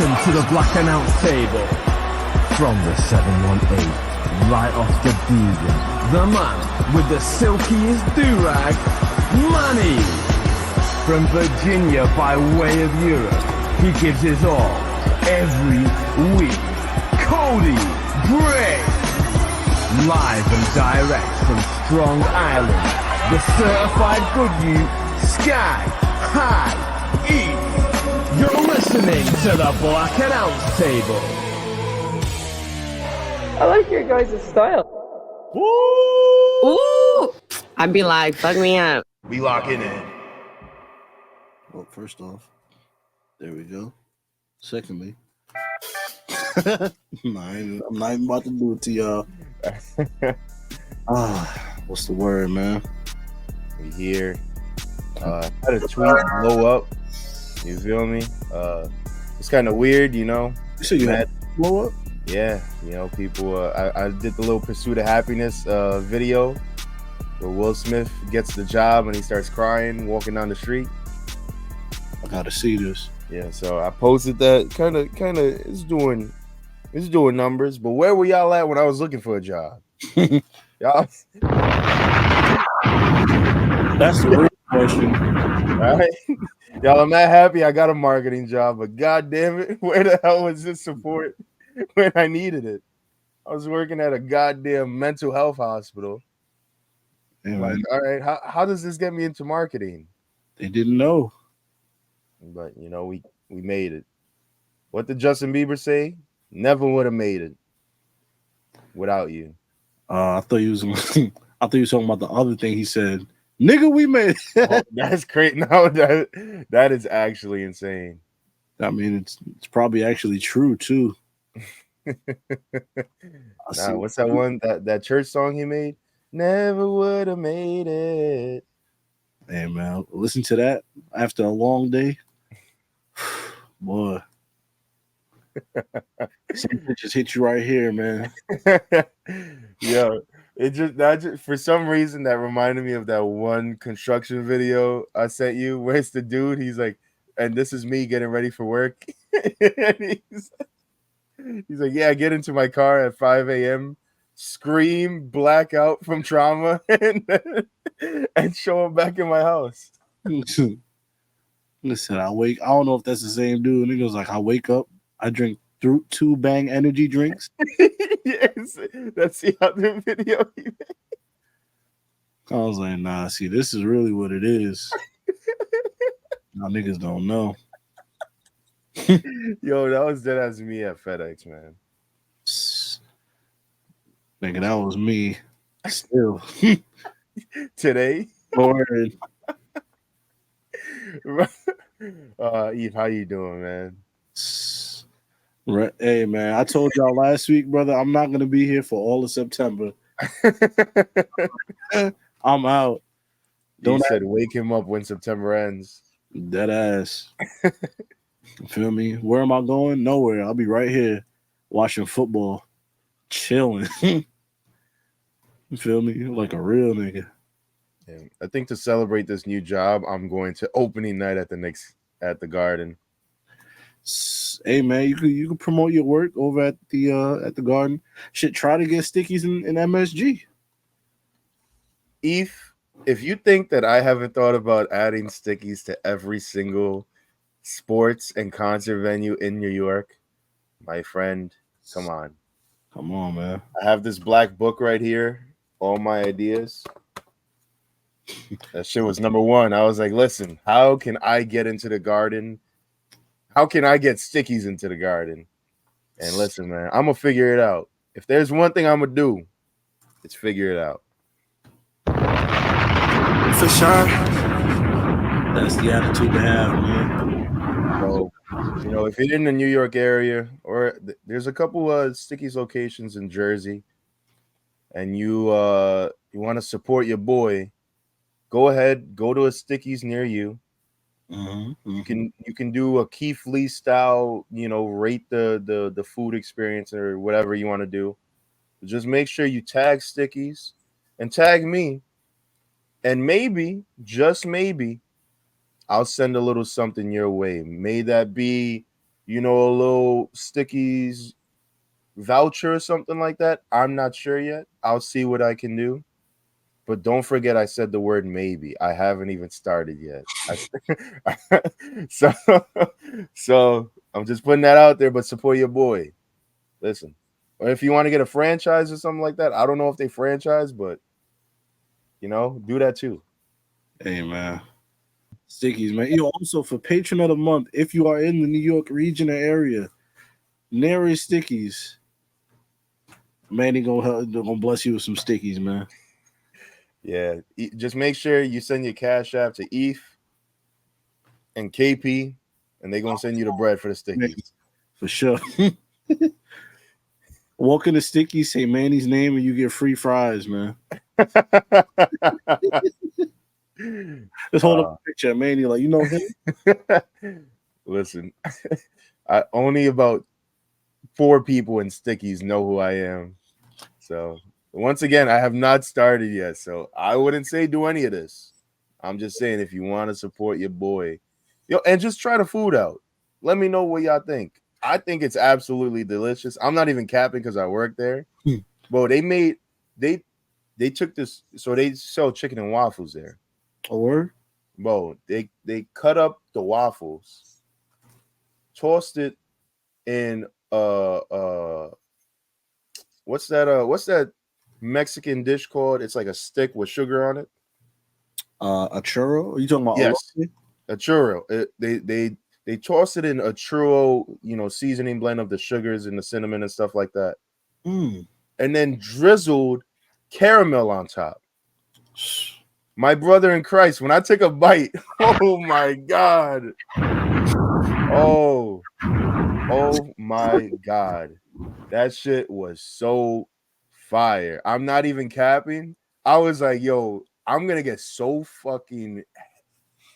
Welcome to the Black Announce Table. From the 718, right off the Deegan, the man with the silkiest do-rag, Manny. From Virginia by way of Europe, he gives his all every week. Codie, Bray. Live and direct from Strong Island, the certified good youth, Sky High East. You're listening to the Black Announce Table. I like your guys' style. Ooh! I'd be like, fuck me up. We locking in. Well, first off, there we go. Secondly, I'm not even about to do it to y'all. What's the word, man? We here. Had a tweet blow up. You feel me? It's kind of weird, you know. You said you had blow up? Yeah, you know, people. I did the little Pursuit of Happiness video where Will Smith gets the job and he starts crying walking down the street. I gotta see this. Yeah, so I posted that. Kind of, it's doing numbers. But where were y'all at when I was looking for a job? Y'all. That's the real question. All right. Y'all, I'm not happy I got a marketing job, but god damn it, where the hell was this support when I needed it? I was working at a goddamn mental health hospital. Yeah, like, all right, how does this get me into marketing? They didn't know. But you know, we made it. What did Justin Bieber say? Never would have made it without you. I thought you was talking about the other thing he said. Nigga, we made it. Oh, that's great. No, that is actually insane. I mean, it's probably actually true too. What's that one that church song he made? Never would have made it. Hey man, listen to that after a long day. Boy. Something just hit you right here, man. Yo, that for some reason that reminded me of that one construction video I sent you. Where's the dude? He's like, and this is me getting ready for work. he's like, yeah, I get into my car at 5 a.m., scream, black out from trauma, and show up back in my house. Listen, I don't know if that's the same dude. Nigga was like, I wake up, I drink 2 Bang energy drinks. Yes, that's the other video he made. I was like, nah, see, this is really what it is. Now niggas don't know. Yo, that was dead as me at FedEx, man. Nigga, that was me. Still. Today? Lord. Eve, how you doing, man? Right. Hey, man, I told y'all last week, brother, I'm not going to be here for all of September. I'm out. You said wake him up when September ends. Dead ass. You feel me? Where am I going? Nowhere. I'll be right here watching football, chilling. You feel me? Like a real nigga. Yeah. I think to celebrate this new job, I'm going to opening night at the Garden. Hey man, you can promote your work over at the Garden. Shit, try to get stickies in MSG. If you think that I haven't thought about adding stickies to every single sports and concert venue in New York, my friend, come on, man. I have this black book right here, all my ideas. That shit was number one. I was like, listen, how can I get into the Garden? How can I get stickies into the Garden? And listen, man, I'm going to figure it out. If there's one thing I'm going to do, it's figure it out. For sure. That's the attitude to have, man. So, you know, if you're in the New York area, or there's a couple of Stickies locations in Jersey, and you want to support your boy, go ahead, go to a Stickies near you. Mm-hmm. You can do a Keith Lee style, you know, rate the food experience or whatever you want to do. Just make sure you tag Stickies and tag me, and maybe, just maybe, I'll send a little something your way. May that be a little Stickies voucher or something like that. I'm not sure yet. I'll see what I can do. But don't forget, I said the word maybe. I haven't even started yet. So, so I'm just putting that out there. But support your boy. Listen, or if you want to get a franchise or something like that, I don't know if they franchise, but do that too. Hey, man. Stickies, man. Also for Patron of the Month, if you are in the New York region or area, nearest Stickies, Manny gonna bless you with some Stickies, man. Yeah, just make sure you send your Cash App to Eth and KP, and they're gonna send you the bread for the Stickies. For sure. Walk in the Stickies, say Manny's name, and you get free fries, man. Just hold up a picture of Manny, like, you know him? Listen, only about 4 people in Stickies know who I am. So once again, I have not started yet. So I wouldn't say do any of this. I'm just saying if you want to support your boy, and just try the food out. Let me know what y'all think. I think it's absolutely delicious. I'm not even capping because I work there. Bro, they took this, so they sell chicken and waffles there. Or Bro, they cut up the waffles, tossed it in what's that Mexican dish called? It's like a stick with sugar on it. A churro? Are you talking about? Yes, a churro. They toss it in a churro, seasoning blend of the sugars and the cinnamon and stuff like that, and then drizzled caramel on top. My brother in Christ, when I take a bite, oh my God. Oh my God. That shit was so fire. I'm not even capping. I was like, yo, I'm going to get so fucking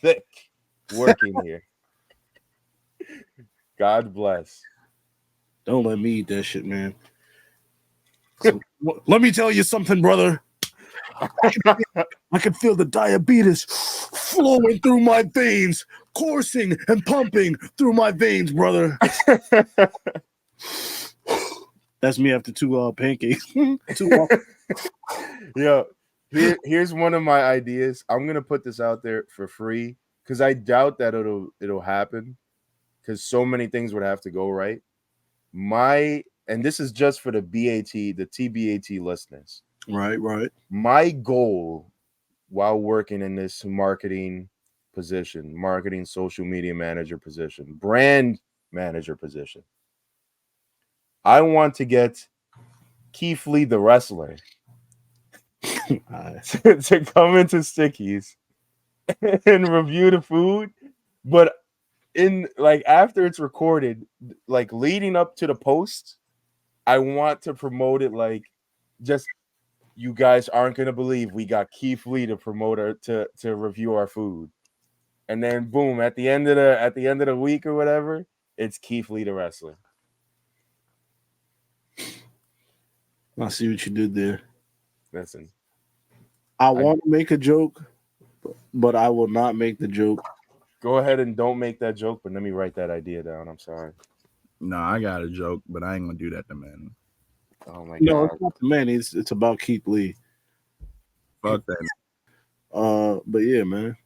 thick working here. God bless. Don't let me eat that shit, man. So, let me tell you something, brother. I can feel the diabetes flowing through my veins, coursing and pumping through my veins, brother. That's me after 2 pancakes. Yo, here's one of my ideas. I'm gonna put this out there for free because I doubt that it'll happen because so many things would have to go right. And this is just for the TBAT listeners. Right. My goal while working in this marketing position, marketing social media manager position, brand manager position, I want to get Keith Lee, the wrestler, to come into Stickies and review the food, but in after it's recorded, leading up to the post, I want to promote it just you guys aren't gonna believe we got Keith Lee to promote to review our food, and then boom, at the end of the week or whatever, it's Keith Lee, the wrestler. I see what you did there. Listen, I want to make a joke, but I will not make the joke. Go ahead and don't make that joke, but let me write that idea down. I'm sorry. No, I got a joke, but I ain't gonna do that to Manny. Oh my No, God. it's not the Manny. It's about Keith Lee. Fuck that. But yeah, man,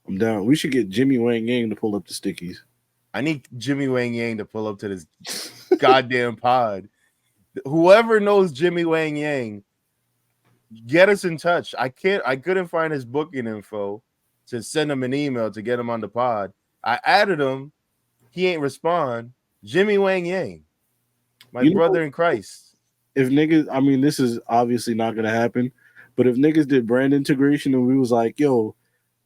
I'm down. We should get Jimmy Wang Yang to pull up the Stickies. I need Jimmy Wang Yang to pull up to this goddamn pod. Whoever knows Jimmy Wang Yang, get us in touch. I couldn't find his booking info to send him an email to get him on the pod. I added him. He ain't respond. Jimmy Wang Yang, my brother in Christ. If niggas, I mean, this is obviously not gonna happen, but if niggas did brand integration and we was like, yo,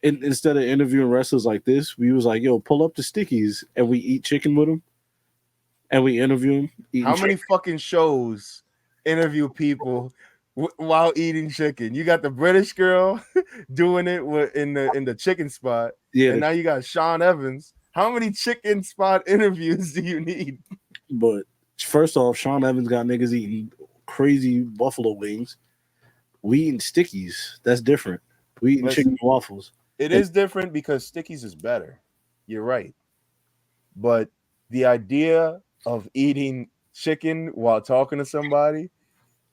instead of interviewing wrestlers like this, we was like, yo, pull up the Stickies and we eat chicken with them, and we interview them. How many fucking shows interview people while eating chicken? You got the British girl doing it in the chicken spot, and now you got Sean Evans. How many chicken spot interviews do you need? But first off, Sean Evans got niggas eating crazy buffalo wings. We eating Stickies. That's different. We eating chicken and waffles. It is different because Stickies is better. You're right. But the idea of eating chicken while talking to somebody,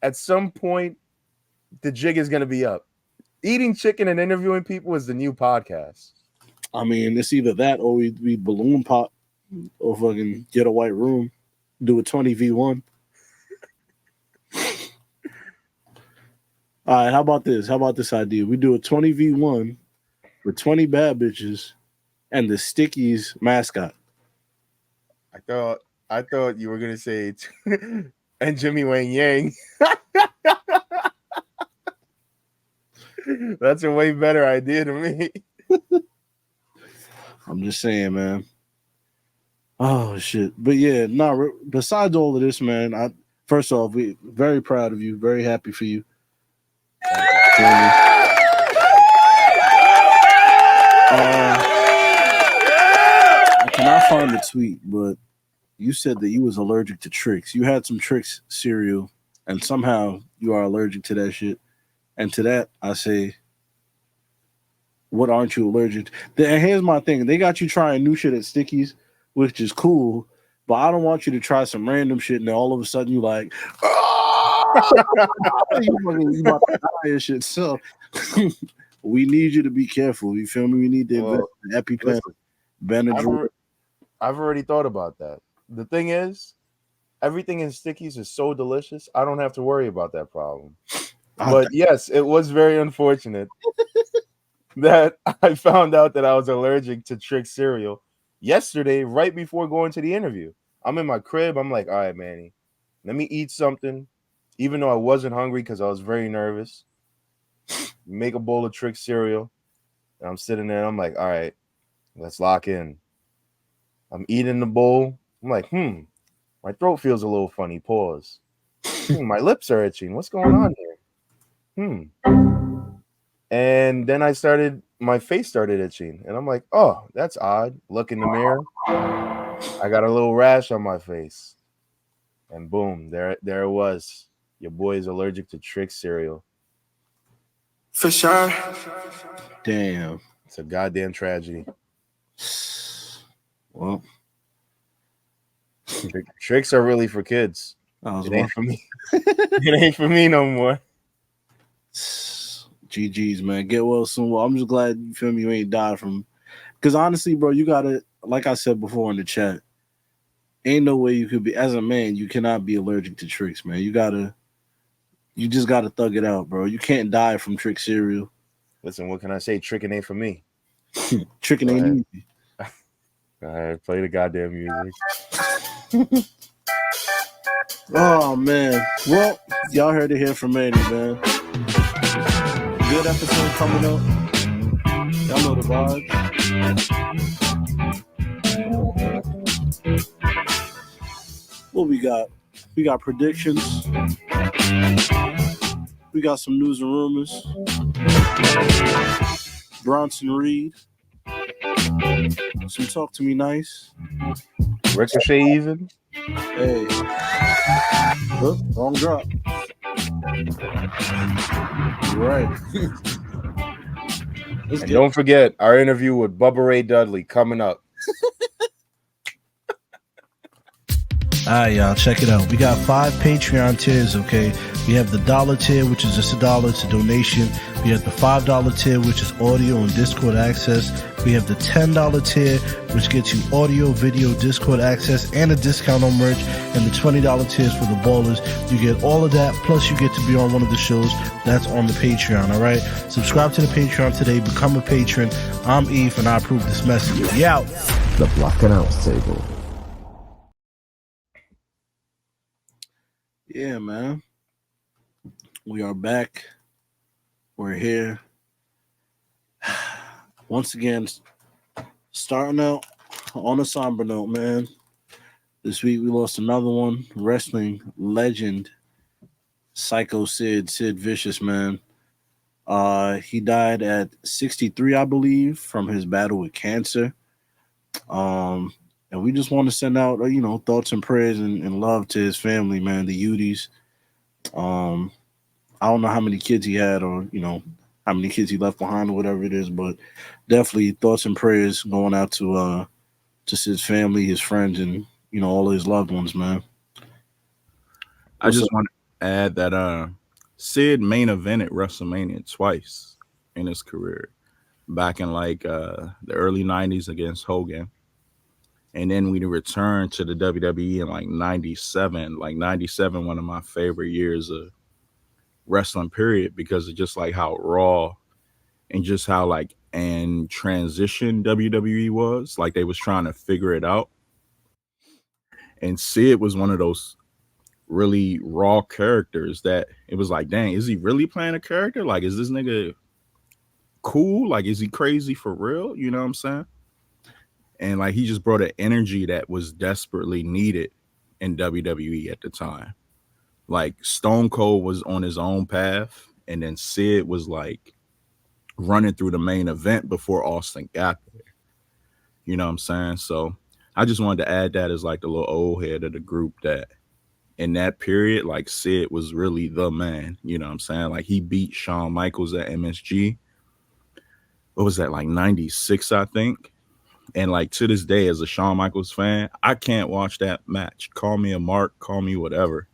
at some point, the jig is going to be up. Eating chicken and interviewing people is the new podcast. I mean, it's either that or we balloon pop or fucking get a white room, do a 20v1. All right, how about this? How about this idea? We do a 20v1 with 20 bad bitches and the Stickies mascot. I thought you were gonna say and Jimmy Wang Yang. That's a way better idea to me. I'm just saying, man. Oh shit. But yeah, besides all of this, man, first off, we very proud of you, very happy for you. I cannot find the tweet, but you said that you was allergic to Trix. You had some Trix cereal, and somehow you are allergic to that shit. And to that, I say, what aren't you allergic to? And here's my thing. They got you trying new shit at Stickies, which is cool, but I don't want you to try some random shit and then all of a sudden you like, you about to die and shit. So we need you to be careful. You feel me? We need to invest in EpiPen, Benadryl. I've already thought about that. The thing is, everything in Stickies is so delicious, I don't have to worry about that problem. But yes, it was very unfortunate that I found out that I was allergic to Trix cereal yesterday, right before going to the interview. I'm in my crib. I'm like, all right, Manny, let me eat something, even though I wasn't hungry because I was very nervous. Make a bowl of Trix cereal. And I'm sitting there. I'm like, all right, let's lock in. I'm eating the bowl. I'm like, my throat feels a little funny. Pause. My lips are itching. What's going on here? And then my face started itching. And I'm like, oh, that's odd. Look in the mirror. I got a little rash on my face. And boom, there it was. Your boy is allergic to Trix cereal. For sure. Damn. It's a goddamn tragedy. Well, Tricks are really for kids. It ain't for me. It ain't for me no more. GG's, man. Get well soon. Well, I'm just glad you feel me. You ain't died from. Because honestly, bro, you gotta, like I said before in the chat, ain't no way you could be, as a man, you cannot be allergic to Trix, man. You just gotta thug it out, bro. You can't die from Trix cereal. Listen, what can I say? Tricking ain't for me. Tricking ain't easy. All right, play the goddamn music. Oh man. Well, y'all heard it here from Manny, man. Good episode coming up. Y'all know the vibes. What we got? We got predictions. We got some news and rumors. Bronson Reed. Some talk to me nice. Ricochet even. Hey. Oh, wrong drop. You're right. And don't forget our interview with Bubba Ray Dudley coming up. All right, y'all, check it out. We got 5 Patreon tiers, okay? We have the $1 tier, which is just $1. It's a donation. We have the $5 tier, which is audio and Discord access. We have the $10 tier, which gets you audio, video, Discord access, and a discount on merch. And the $20 tiers for the ballers. You get all of that, plus you get to be on one of the shows that's on the Patreon, all right? Subscribe to the Patreon today. Become a patron. I'm Eve, and I approve this message. We out. The Black Announce Table. Yeah, man. We are back. We're here. Once again, starting out on a somber note, man. This week we lost another one. Wrestling legend, Psycho Sid Vicious, man. He died at 63, I believe, from his battle with cancer. And we just want to send out, thoughts and prayers and love to his family, man, the Udies. I don't know how many kids he had or, how many kids he left behind or whatever it is, but definitely thoughts and prayers going out to just his family, his friends, and all his loved ones, man. I just want to add that Sid main evented WrestleMania twice in his career, back in like the early '90s against Hogan, and then we returned to the WWE in like '97. Like '97, one of my favorite years of wrestling period, because of just like how raw and just how like and transition WWE was. Like they was trying to figure it out, and Sid was one of those really raw characters that it was like, dang, is he really playing a character? Like, is this nigga cool? Like, is he crazy for real? You know what I'm saying? And like he just brought an energy that was desperately needed in WWE at the time. Like Stone Cold was on his own path, and then Sid was like running through the main event before Austin got there. You know what I'm saying? So I just wanted to add that as like the little old head of the group, that in that period, like Sid was really the man. You know what I'm saying? Like he beat Shawn Michaels at MSG. What was that, like 96, I think? And like to this day, as a Shawn Michaels fan, I can't watch that match. Call me a mark, call me whatever.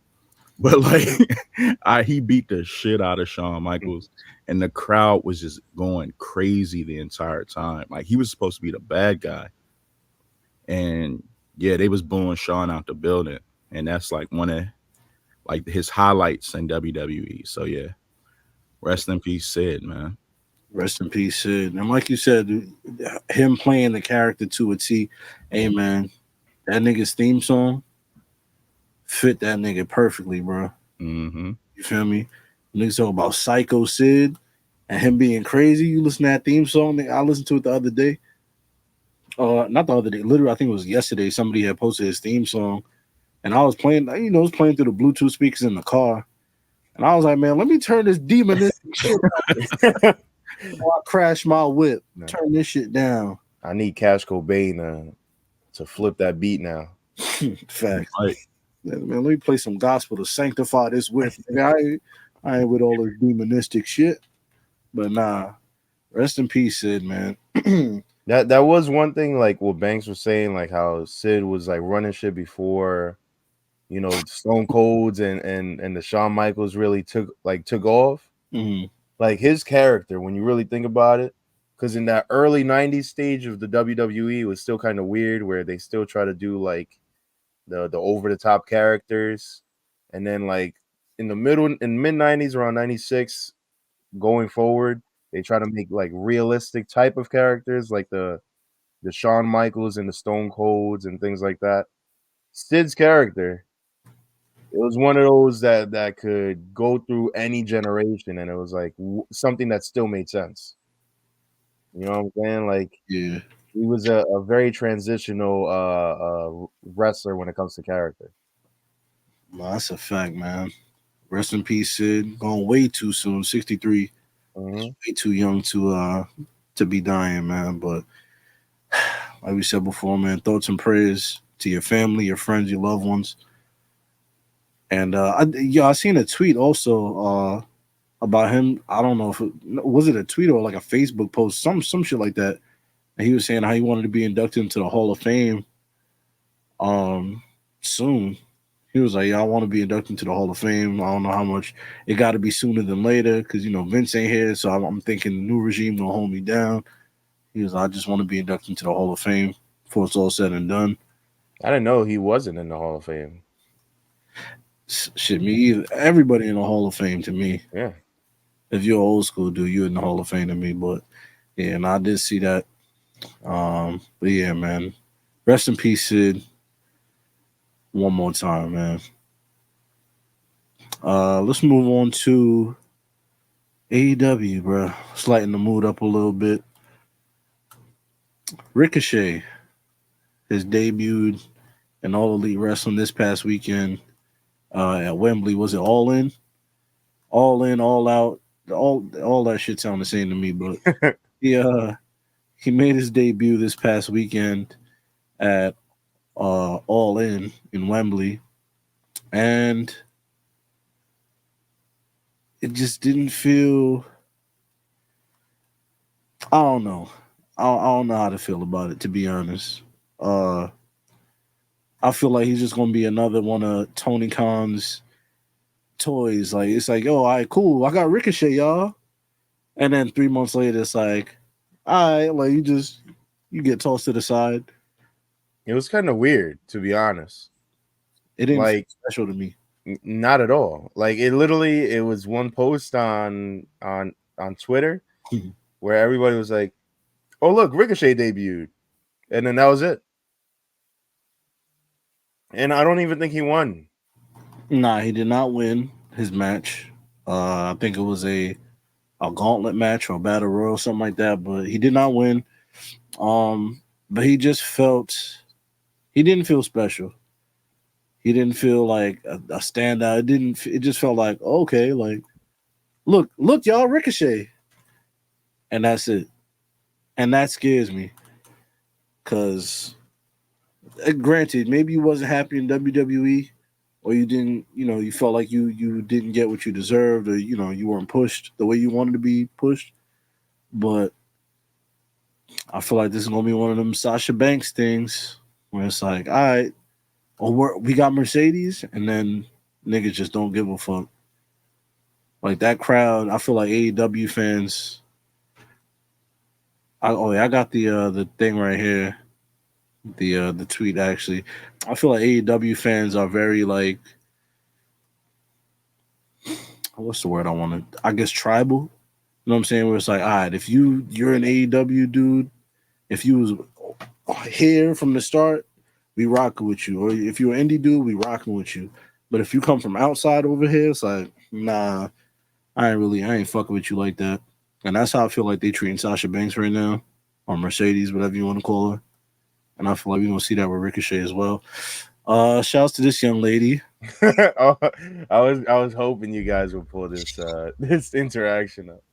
But like he beat the shit out of Shawn Michaels, and the crowd was just going crazy the entire time. Like he was supposed to be the bad guy. And yeah, they was booing Shawn out the building. And that's like one of like his highlights in WWE. So yeah, rest in peace, Sid, man. Rest in peace, Sid. And like you said, him playing the character to a T. Hey, man, that nigga's theme song fit that nigga perfectly, bro. Mm-hmm. You feel me? Niggas talk about Psycho Sid and him being crazy. You listen to that theme song, I listened to it the other day. Not the other day, literally, I think it was yesterday. Somebody had posted his theme song, and I was playing, I was playing through the Bluetooth speakers in the car. And I was like, man, let me turn this demonistic shit down. Before I crash my whip. No. Turn this shit down. I need Cash Cobain to flip that beat now. Facts. Right. Man, let me play some gospel to sanctify this whip. I ain't with all this demonistic shit. But nah, rest in peace, Sid, man. That was one thing, like what Banks was saying, like how Sid was like running shit before, Stone Colds and the Shawn Michaels really took off. Mm-hmm. Like his character, when you really think about it, because in that early '90s stage of the WWE, it was still kind of weird, where they still try to do like the over the top characters, and then like in the mid '90s, around '96, going forward, they try to make like realistic type of characters, like the Shawn Michaels and the Stone Colds and things like that. Sid's character, it was one of those that could go through any generation, and it was like something that still made sense. You know what I'm saying? Like, yeah, he was a very transitional wrestler when it comes to character. Well, that's a fact, man. Rest in peace, Sid. Gone way too soon. 63. Mm-hmm. Way too young to be dying, man. But like we said before, man, thoughts and prayers to your family, your friends, your loved ones. And I seen a tweet also about him. I don't know if was it a tweet or like a Facebook post, some shit like that. And he was saying how he wanted to be inducted into the Hall of Fame soon. He was like, yeah, I want to be inducted into the Hall of Fame. I don't know how much. It got to be sooner than later because, Vince ain't here. So I'm thinking the new regime going to hold me down. He was like, I just want to be inducted into the Hall of Fame before it's all said and done. I didn't know he wasn't in the Hall of Fame. Shit, me either. Everybody in the Hall of Fame to me. Yeah. If you're old school, dude, you're in the Hall of Fame to me. But, yeah, and I did see that. But, yeah, man. Rest in peace, Sid. One more time, man. Let's move on to AEW, bro. Let's lighten the mood up a little bit. Ricochet has debuted in All Elite Wrestling this past weekend at Wembley. Was it All In? All In, All Out. All that shit sound the same to me, but he made his debut this past weekend at All In Wembley, and it just didn't feel. I don't know. I don't know how to feel about it, to be honest. I feel like he's just gonna be another one of Tony Khan's toys. Like it's like, yo, all right, cool. I got Ricochet, y'all. And then 3 months later, it's like, all right, like you get tossed to the side. It was kind of weird, to be honest. It didn't feel Like, special to me. not at all. Like it was one post on Twitter where everybody was like, "Oh look, Ricochet debuted," and then that was it. And I don't even think he won. Nah, he did not win his match. I think it was a gauntlet match or a battle royal, something like that. But he did not win. But he just he didn't feel special. He didn't feel like a standout. It just felt like, okay, like look, y'all, Ricochet. And that's it. And that scares me. Cause granted, maybe you wasn't happy in WWE, or you didn't, you felt like you didn't get what you deserved, or you weren't pushed the way you wanted to be pushed. But I feel like this is gonna be one of them Sasha Banks things where it's like, all right, we got Mercedes, and then niggas just don't give a fuck. Like that crowd, I feel like AEW fans. I got the thing right here, the tweet actually. I feel like AEW fans are very like, what's the word I wanted? I guess tribal. You know what I'm saying? Where it's like, all right, if you're an AEW dude, if you was here from the start, we rocking with you. Or if you're an indie dude, we rocking with you. But if you come from outside over here, it's like, nah, I ain't fucking with you like that. And that's how I feel like they treating Sasha Banks right now, or Mercedes, whatever you want to call her. And I feel like we're gonna see that with Ricochet as well. Shouts to this young lady. I was hoping you guys would pull this this interaction up.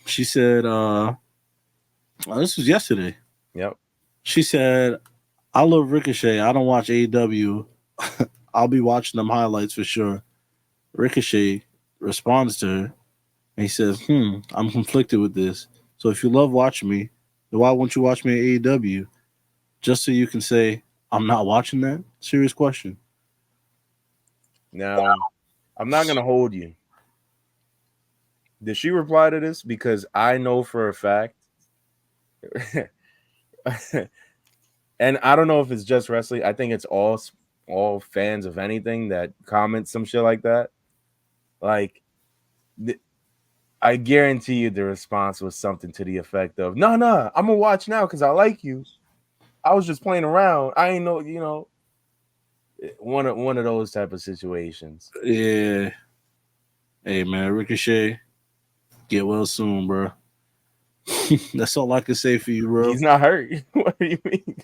She said, this was yesterday. Yep. She said, I love Ricochet. I don't watch AEW. I'll be watching them highlights for sure. Ricochet responds to her, and he says, I'm conflicted with this. So if you love watching me, then why won't you watch me at AEW? Just so you can say, I'm not watching that? Serious question. Now, I'm not going to hold you. Did she reply to this? Because I know for a fact, and I don't know if it's just wrestling. I think it's all fans of anything that comment some shit like that. Like, I guarantee you the response was something to the effect of, no, I'm going to watch now because I like you. I was just playing around. I ain't know, one of those type of situations. Yeah. Hey, man, Ricochet, get well soon, bro. That's all I can say for you, bro. He's not hurt. What do you mean?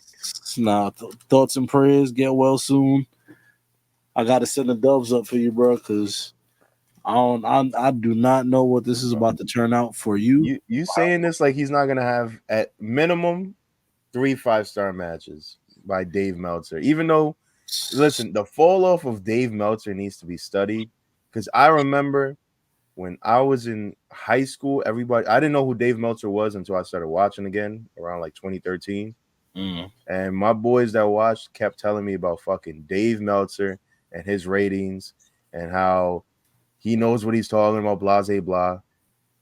Nah, thoughts and prayers. Get well soon. I got to send the doves up for you, bro, because I do not know what this is about to turn out for you. You saying this like he's not gonna have at minimum 3 5-star matches by Dave Meltzer. Even though, listen, the fall off of Dave Meltzer needs to be studied, because I remember when I was in high school, I didn't know who Dave Meltzer was until I started watching again around like 2013. And my boys that watched kept telling me about fucking Dave Meltzer and his ratings and how he knows what he's talking about, blah, blah, blah.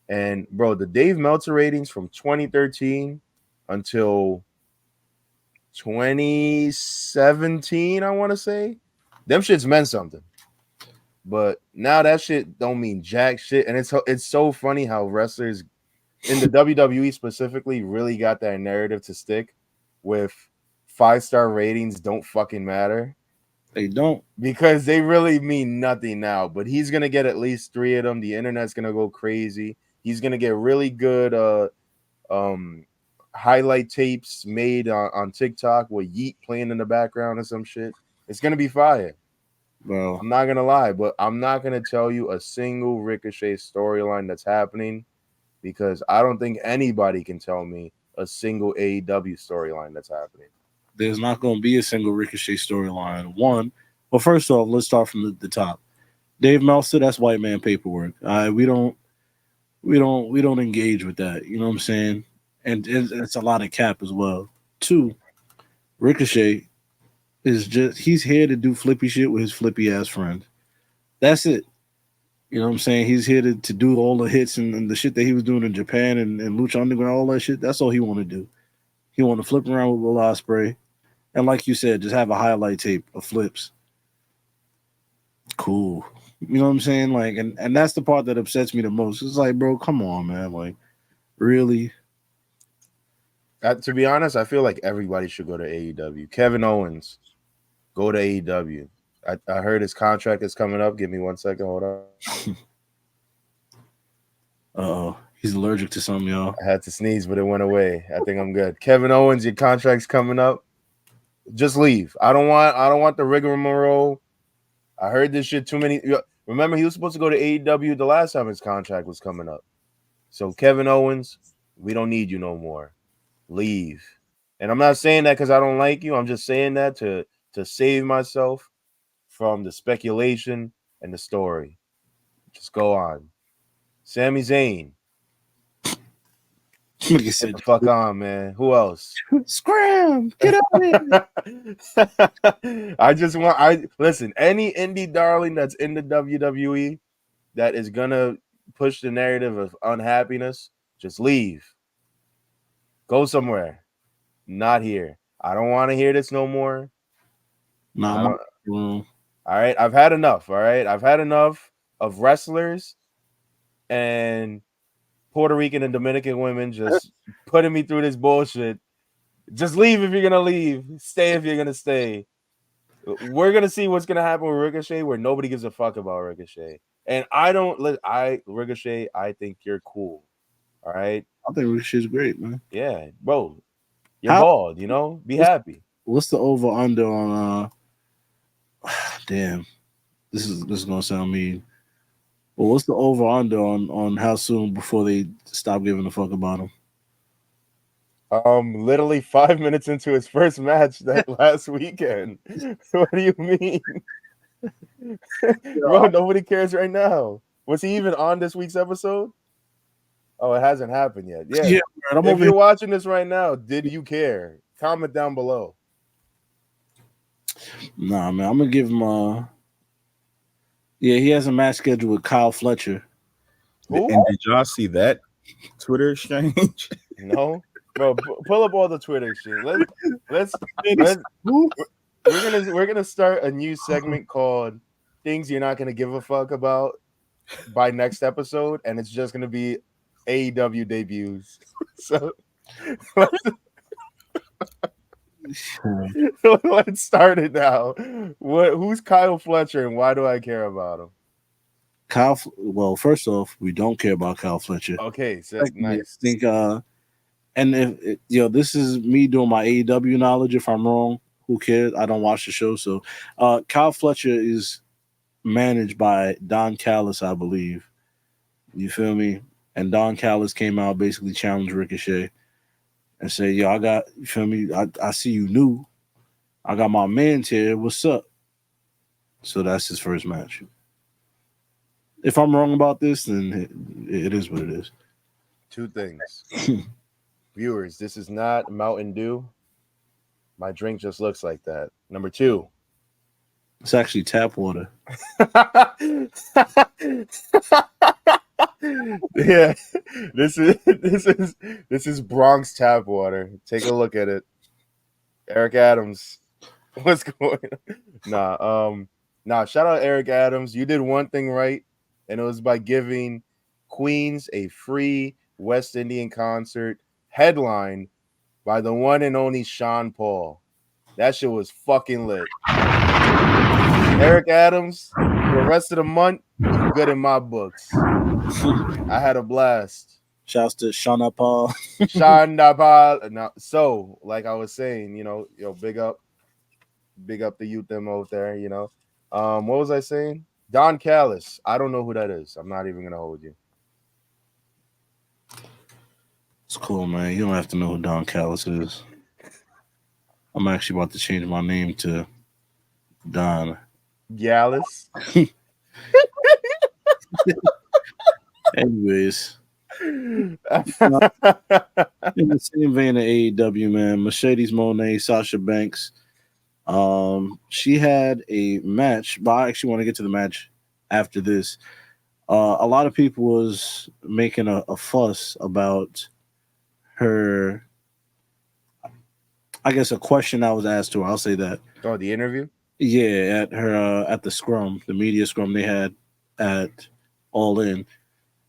And, bro, the Dave Meltzer ratings from 2013 until 2017, I want to say, them shits meant something. But now that shit don't mean jack shit. And it's so funny how wrestlers in the WWE specifically really got that narrative to stick with 5-star ratings don't fucking matter. They don't. Because they really mean nothing now. But he's going to get at least 3 of them. The internet's going to go crazy. He's going to get really good highlight tapes made on TikTok with Yeet playing in the background or some shit. It's going to be fire. Bro, I'm not going to lie, but I'm not going to tell you a single Ricochet storyline that's happening, because I don't think anybody can tell me a single AEW storyline that's happening. There's not going to be a single Ricochet storyline. One, well, first off, let's start from the top. Dave Meltzer, that's white man paperwork. We don't engage with that. You know what I'm saying? And it's a lot of cap as well. Two, Ricochet is he's here to do flippy shit with his flippy ass friend. That's it. You know what I'm saying? He's here to do all the hits and the shit that he was doing in Japan and Lucha Underground, all that shit. That's all he want to do. He want to flip around with Will Ospreay. And like you said, just have a highlight tape of flips. Cool. You know what I'm saying? Like, and that's the part that upsets me the most. It's like, bro, come on, man. Like, really? To be honest, I feel like everybody should go to AEW. Kevin Owens, go to AEW. I heard his contract is coming up. Give me 1 second. Hold on. Uh-oh. He's allergic to something, y'all. I had to sneeze, but it went away. I think I'm good. Kevin Owens, your contract's coming up. Just leave. I don't want the rigmarole. I heard this shit too many. Remember, he was supposed to go to AEW the last time his contract was coming up. So Kevin Owens, we don't need you no more. Leave. And I'm not saying that because I don't like you. I'm just saying that to save myself from the speculation and the story. Just go on. Sami Zayn. Get the fuck on, man. Who else? Scram! Get out of here. Listen, any indie darling that's in the WWE that is gonna push the narrative of unhappiness, just leave. Go somewhere. Not here. I don't want to hear this no more. All right. I've had enough. All right. I've had enough of wrestlers and Puerto Rican and Dominican women just putting me through this bullshit. Just leave if you're gonna leave. Stay if you're gonna stay. We're gonna see what's gonna happen with Ricochet, where nobody gives a fuck about Ricochet. And Ricochet, I think you're cool. All right. I think Ricochet's great, man. Yeah, bro. You're bald, you know? Be happy. What's the over under on damn. This is gonna sound mean. Well, what's the over under on how soon before they stop giving a fuck about him? Literally 5 minutes into his first match that last weekend. What do you mean? Bro, nobody cares right now. Was he even on this week's episode? Oh, it hasn't happened yet. Yeah. Man, if you're watching this right now, did you care? Comment down below. Nah, man, I'm gonna give him yeah, he has a match scheduled with Kyle Fletcher. Who? And did y'all see that Twitter exchange? No, bro. Pull up all the Twitter shit. Let's we're gonna start a new segment called "Things You're Not Gonna Give a Fuck About" by next episode, and it's just gonna be AEW debuts. So let's start it now. Who's Kyle Fletcher and why do I care about him? Well, first off, we don't care about Kyle Fletcher. Okay, so that's nice. I think, and if this is me doing my AEW knowledge. If I'm wrong, who cares? I don't watch the show, so Kyle Fletcher is managed by Don Callis, I believe. You feel me? And Don Callis came out, basically challenged Ricochet and say, yo, you feel me? I see you new. I got my man's here. What's up? So that's his first match. If I'm wrong about this, then it is what it is. Two things. Viewers, this is not Mountain Dew. My drink just looks like that. Number two. It's actually tap water. Yeah, this is Bronx tap water. Take a look at it. Eric Adams, what's going on? Nah. Shout out Eric Adams. You did one thing right, and it was by giving Queens a free West Indian concert headlined by the one and only Sean Paul. That shit was fucking lit. Eric Adams, the rest of the month, good in my books. I had a blast. Shouts to Shana Paul. Shana Paul. Now, so, like I was saying, big up the youth them out there, What was I saying? Don Callis. I don't know who that is. I'm not even gonna hold you. It's cool, man. You don't have to know who Don Callis is. I'm actually about to change my name to Don Gallus. Anyways, In the same vein of AEW, man, Mercedes Moné, Sasha Banks. She had a match, but I actually want to get to the match after this. A lot of people was making a fuss about her. I guess a question that was asked to her. I'll say that. Oh, the interview? Yeah, at her at the scrum, the media scrum they had at All In.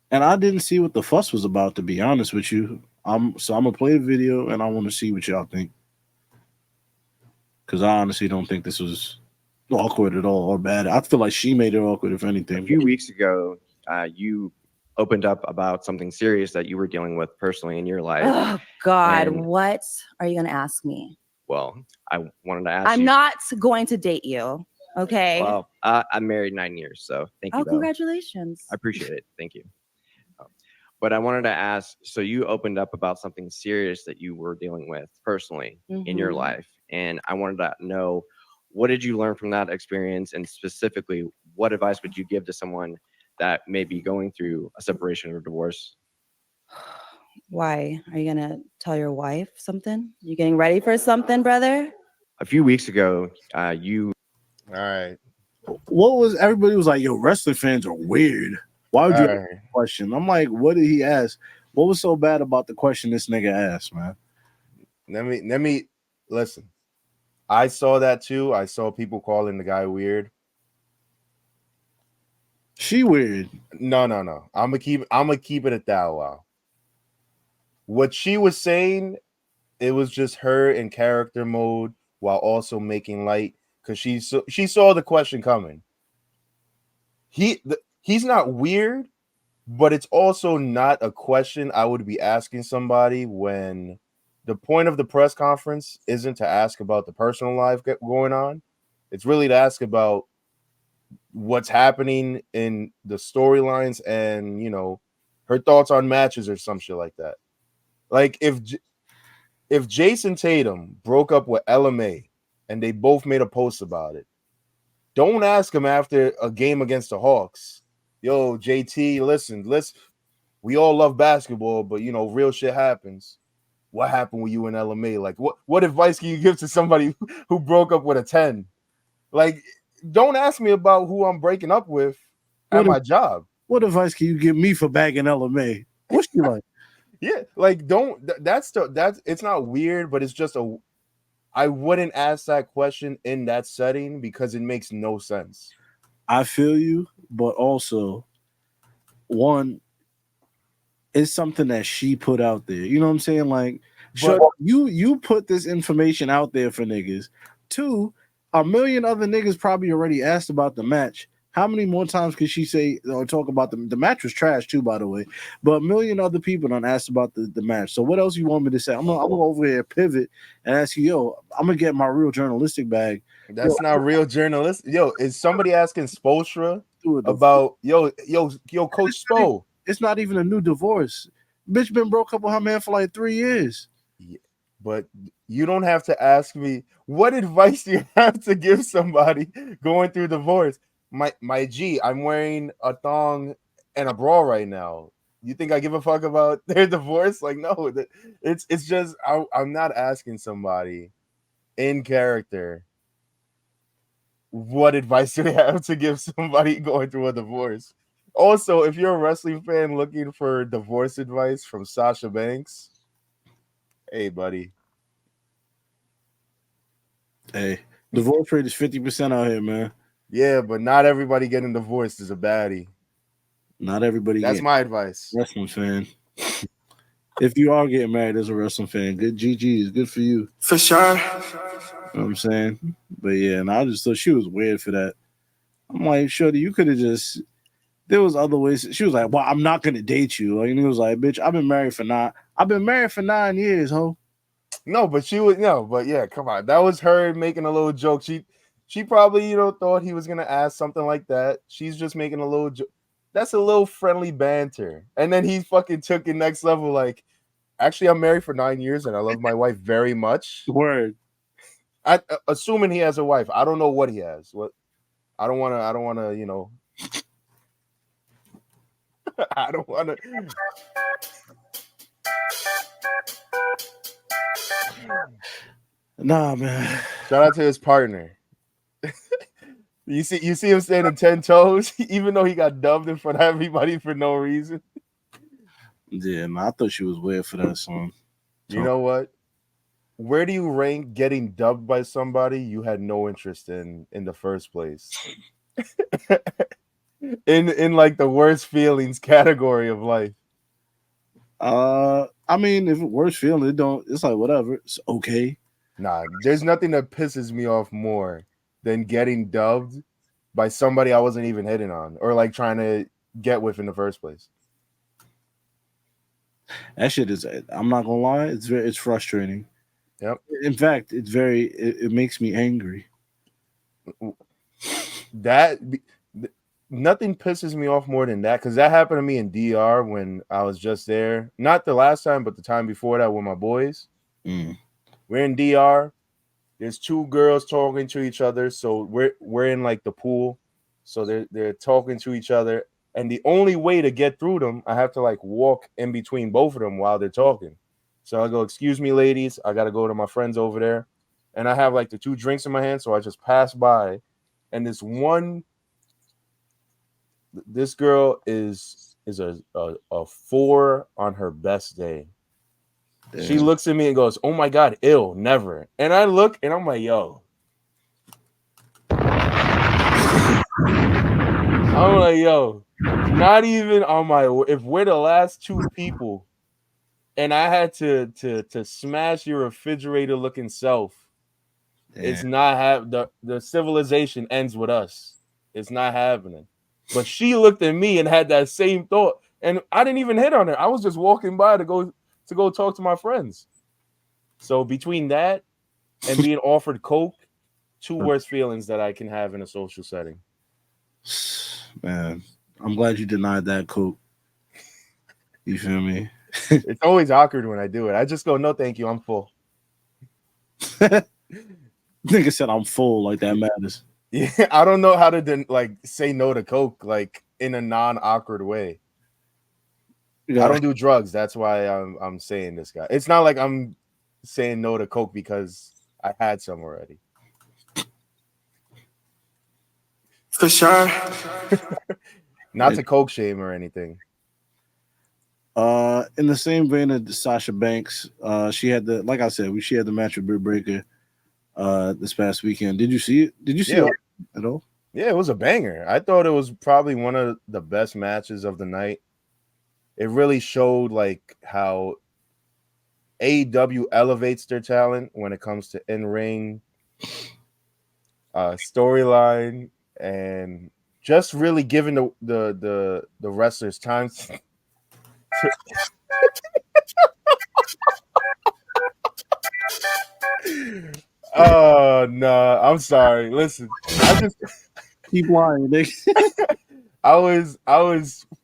And I didn't see what the fuss was about, to be honest with you. I'm gonna play a video and I want to see what y'all think. Because I honestly don't think this was awkward at all or bad. I feel like she made it awkward, if anything. A few weeks ago, you opened up about something serious that you were dealing with personally in your life. Oh God, And- what are you gonna ask me? Well, I wanted to ask I'm you. not going to date you. Okay. Well, I'm married 9 years, so thank you. Oh, though. congratulations. I appreciate it. Thank you. But I wanted to ask, so you opened up about something serious that you were dealing with personally in your Mhm. life. And I wanted to know, what did you learn from that experience? And specifically, what advice would you give to someone that may be going through a separation or divorce? Why? Are you gonna tell your wife something? You getting ready for something, brother? A few weeks ago, you All right. What was everybody was like, yo, wrestling fans are weird. Why would you All ask right. a question? I'm like, what did he ask? What was so bad about the question this nigga asked, man? Let me listen. I saw that too. I saw people calling the guy weird. She weird. No. I'm gonna keep it at that. Wow. What she was saying, it was just her in character mode while also making light because she saw the question coming. He's not weird, but it's also not a question I would be asking somebody when the point of the press conference isn't to ask about the personal life going on. It's really to ask about what's happening in the storylines and, you know, her thoughts on matches or some shit like that. Like if Jason Tatum broke up with LMA and they both made a post about it, don't ask him after a game against the Hawks. Yo, JT, listen, we all love basketball, but you know, real shit happens. What happened with you and LMA? Like, what advice can you give to somebody who broke up with a 10? Like, don't ask me about who I'm breaking up with at my job. What advice can you give me for bagging LMA? What's she like? Yeah, like that's it's not weird, but it's just I wouldn't ask that question in that setting because it makes no sense. I feel you, but also one, it's something that she put out there. You know what I'm saying? Like, you put this information out there for niggas. Two, a million other niggas probably already asked about the match. How many more times could she say or talk about the match was trash too, by the way. But a million other people done asked about the match. So what else you want me to say? I'm gonna over here pivot and ask you, yo, I'm gonna get my real journalistic bag. That's not real journalist. Yo, is somebody asking Spoelstra Dude, about yo, Coach Spo? It's not even a new divorce. Bitch been broke up with her man for like 3 years. Yeah, but you don't have to ask me what advice do you have to give somebody going through divorce. My G, I'm wearing a thong and a bra right now. You think I give a fuck about their divorce? Like, no, it's just I'm not asking somebody in character what advice do they have to give somebody going through a divorce. Also, if you're a wrestling fan looking for divorce advice from Sasha Banks, hey, buddy. Hey, divorce rate is 50% out here, man. Yeah, but not everybody getting divorced is a baddie. Not everybody. That's my advice. Wrestling fan. If you are getting married as a wrestling fan, good GG's, good for you. For sure. You know what I'm saying? But yeah, and I just thought she was weird for that. I'm like, Shorty, you could have just. There was other ways. She was like, "Well, I'm not gonna date you." Like, and he was like, "Bitch, I've been married for 9 years, ho." No, but yeah, come on. That was her making a little joke. She probably, thought he was gonna ask something like that. She's just making a little joke. That's a little friendly banter. And then he fucking took it next level. Like, actually, I'm married for 9 years and I love my wife very much. Word. Assuming he has a wife. I don't know what he has. What I don't wanna, I don't want to. Nah, man. Shout out to his partner. You see him standing 10 toes, even though he got dubbed in front of everybody for no reason. Yeah, man, I thought she was weird for that song. You know what? Where do you rank getting dubbed by somebody you had no interest in the first place? in like the worst feelings category of life. I mean, if it works feeling, it's like whatever. It's okay. Nah, there's nothing that pisses me off more than getting dubbed by somebody I wasn't even hitting on or like trying to get with in the first place. That shit is, I'm not gonna lie, it's frustrating. Yep. In fact, it makes me angry. Nothing pisses me off more than that, because that happened to me in DR when I was just there. Not the last time, but the time before that with my boys. We're in DR. There's two girls talking to each other, so we're in like the pool, so they're talking to each other, and the only way to get through them, I have to like walk in between both of them while they're talking. So I go, "Excuse me, ladies, I gotta go to my friends over there," and I have like the 2 drinks in my hand, so I just pass by, and this girl is a 4 on her best day. Damn. She looks at me and goes, "Oh my God, ill, never." And I look and I'm like, yo. I'm like, yo, not even on my, if we're the last 2 people and I had to smash your refrigerator looking self, it's not the civilization ends with us. It's not happening. But she looked at me and had that same thought. And I didn't even hit on her. I was just walking by to go talk to my friends. So between that and being offered coke, 2 worst feelings that I can have in a social setting. Man, I'm glad you denied that coke. You feel me? It's always awkward when I do it. I just go, "No, thank you. I'm full." Nigga said I'm full, like that matters. Yeah, I don't know how to like say no to coke like in a non-awkward way. I don't do drugs. That's why I'm saying this, guy. It's not like I'm saying no to coke because I had some already. For sure. Not to coke shame or anything. In the same vein of Sasha Banks, she had like I said, she had the match with Britt Baker this past weekend. Did you see it? Did you see it at all? Yeah, it was a banger. I thought it was probably one of the best matches of the night. It really showed like how AEW elevates their talent when it comes to in-ring storyline and just really giving the wrestlers time to... Oh no, I'm sorry. Listen, I just keep lying, Nick. I was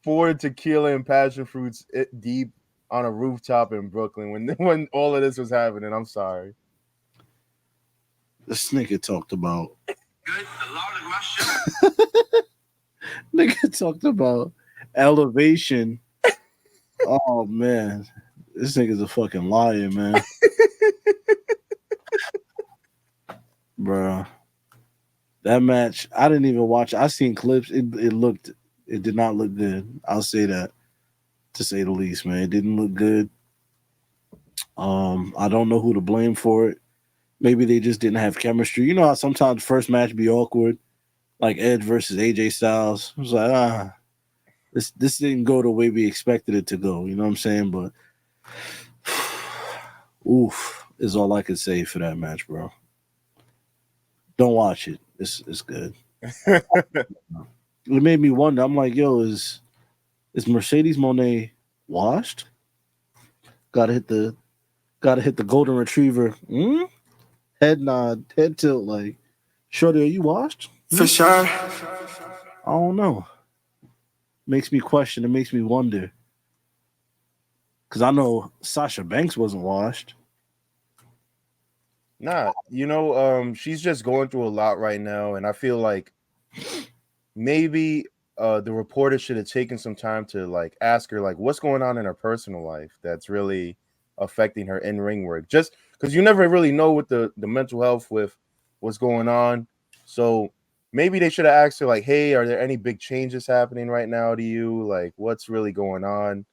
4 tequila and passion fruits deep on a rooftop in Brooklyn when all of this was happening. I'm sorry. This nigga talked about. Nigga talked about elevation. Oh man, this nigga's a fucking liar, man. Bruh. That match, I didn't even watch. I seen clips. It did not look good. I'll say that, to say the least, man. It didn't look good. I don't know who to blame for it. Maybe they just didn't have chemistry. You know how sometimes the first match be awkward, like Edge versus AJ Styles. It was like, this didn't go the way we expected it to go. You know what I'm saying? But oof is all I could say for that match, bro. Don't watch it. It's good. It made me wonder. I'm like, yo, is Mercedes Moné washed? Gotta hit the golden retriever. Head nod, head tilt, like, shorty, are you washed? For sure. I don't know. Makes me question. It makes me wonder. Because I know Sasha Banks wasn't washed. Nah, she's just going through a lot right now, and I feel like maybe the reporter should have taken some time to like ask her like what's going on in her personal life that's really affecting her in-ring work. Just because you never really know what the mental health with what's going on. So maybe they should have asked her like, hey, are there any big changes happening right now to you? Like, what's really going on?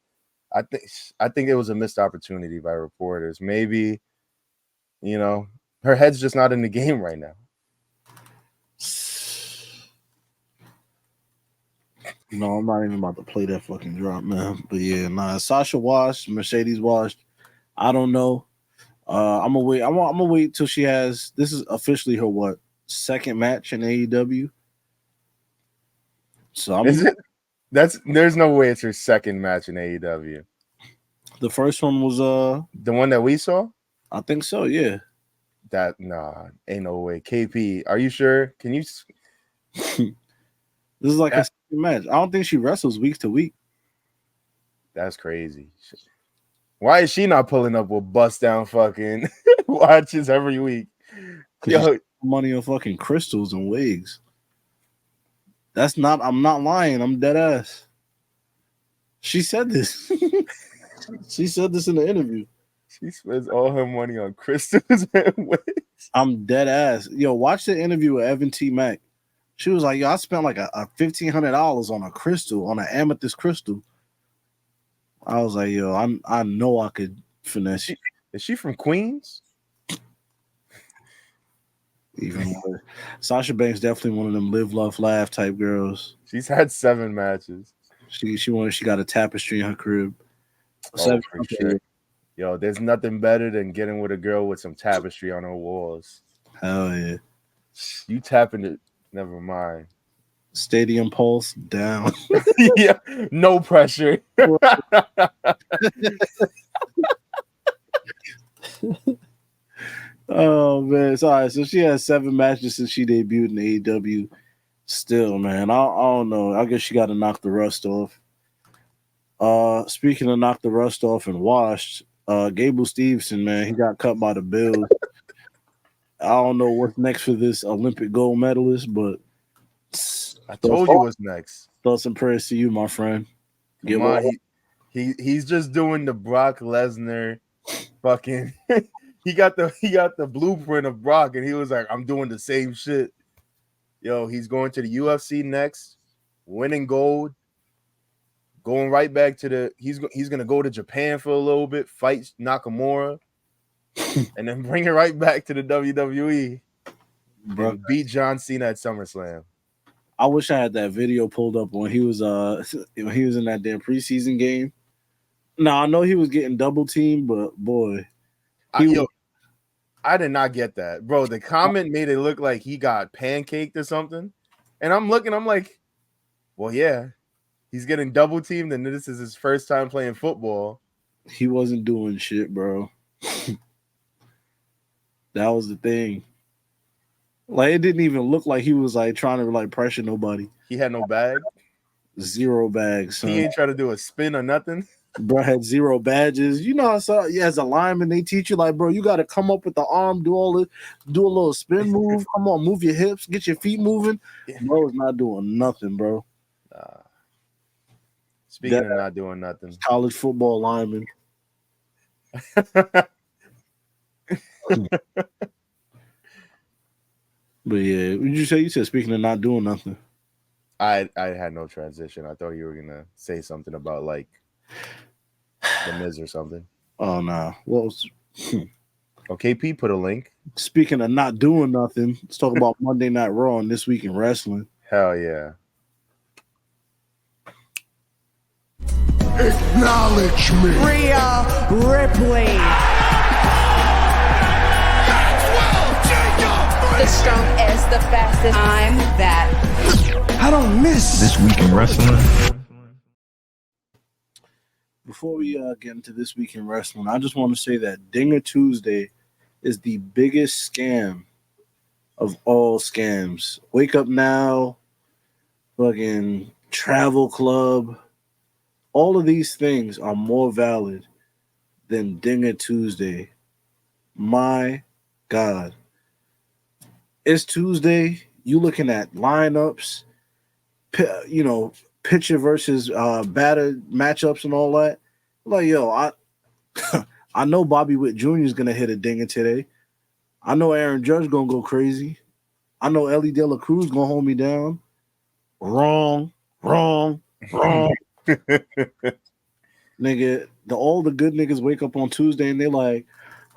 I think it was a missed opportunity by reporters. Maybe, you know, her head's just not in the game right now. No, I'm not even about to play that fucking drop, man. But yeah, nah. Sasha washed, Mercedes washed. I don't know. I'm gonna wait. I'm gonna wait till she has. This is officially her second match in AEW. So Is it? There's no way it's her second match in AEW. The first one was the one that we saw. I think so. Yeah. Ain't no way. KP, are you sure? Can you? This is like a second match. I don't think she wrestles week to week. That's crazy. Why is she not pulling up with bust down fucking watches every week? Yo, money on fucking crystals and wigs. I'm not lying. I'm dead ass. She said this. She said this in the interview. She spends all her money on crystals and wigs. I'm dead ass. Yo, watch the interview with Evan T. Mack. She was like, yo, I spent like a $1,500 on a crystal, on an amethyst crystal. I was like, yo, I know I could finesse. Is she from Queens? Even more. Sasha Banks definitely one of them live, love, laugh type girls. She's had 7 matches. She got a tapestry in her crib. Oh, for sure. Yo, there's nothing better than getting with a girl with some tapestry on her walls. Hell yeah. You tapping it. Never mind. Stadium pulse down. Yeah, no pressure. Oh man, it's all right. So she has 7 matches since she debuted in AEW. Still, man, I don't know. I guess she got to knock the rust off. Speaking of knock the rust off and washed, Gable Stevenson, man, he got cut by the Bills. I don't know what's next for this Olympic gold medalist, but I told you what's next. Thoughts and prayers to you, my friend. Come on, he's just doing the Brock Lesnar fucking. he got the blueprint of Brock, and he was like, I'm doing the same shit. Yo, he's going to the UFC next, winning gold, going right back to he's gonna go to Japan for a little bit, fight Nakamura, and then bring it right back to the WWE. And beat John Cena at SummerSlam. I wish I had that video pulled up when he was in that damn preseason game. Now I know he was getting double teamed, but boy, I did not get that, bro. The comment made it look like he got pancaked or something, and I'm like, well, yeah, he's getting double teamed, and this is his first time playing football. He wasn't doing shit, bro. That was the thing. Like, it didn't even look like he was like trying to like pressure nobody. He had no bag. 0 bags. Son. He ain't trying to do a spin or nothing. Bro had 0 badges. You know, I saw as a lineman, they teach you like, bro, you got to come up with the arm, do a little spin move. Come on, move your hips, get your feet moving. Bro is not doing nothing, bro. Speaking of not doing nothing, college football lineman. But yeah, what did you say? You said speaking of not doing nothing. I had no transition. I thought you were gonna say something about like the Miz or something. Oh nah. Well, okay, P put a link. Speaking of not doing nothing, let's talk about Monday Night Raw and This Week in Wrestling. Hell yeah. Acknowledge me. Rhea Ripley. The strongest, the fastest. I'm that. I don't miss This Week in Wrestling. Before we get into This Week in Wrestling, I just want to say that Dinger Tuesday is the biggest scam of all scams. Wake Up Now, fucking Travel Club, all of these things are more valid than Dinger Tuesday. My God. It's Tuesday. You looking at lineups, pitcher versus batter matchups and all that. Like, yo, I know Bobby Witt Jr. is gonna hit a dinger today. I know Aaron Judge gonna go crazy. I know Ellie De La Cruz gonna hold me down. Wrong. Nigga, all the good niggas wake up on Tuesday and they're like,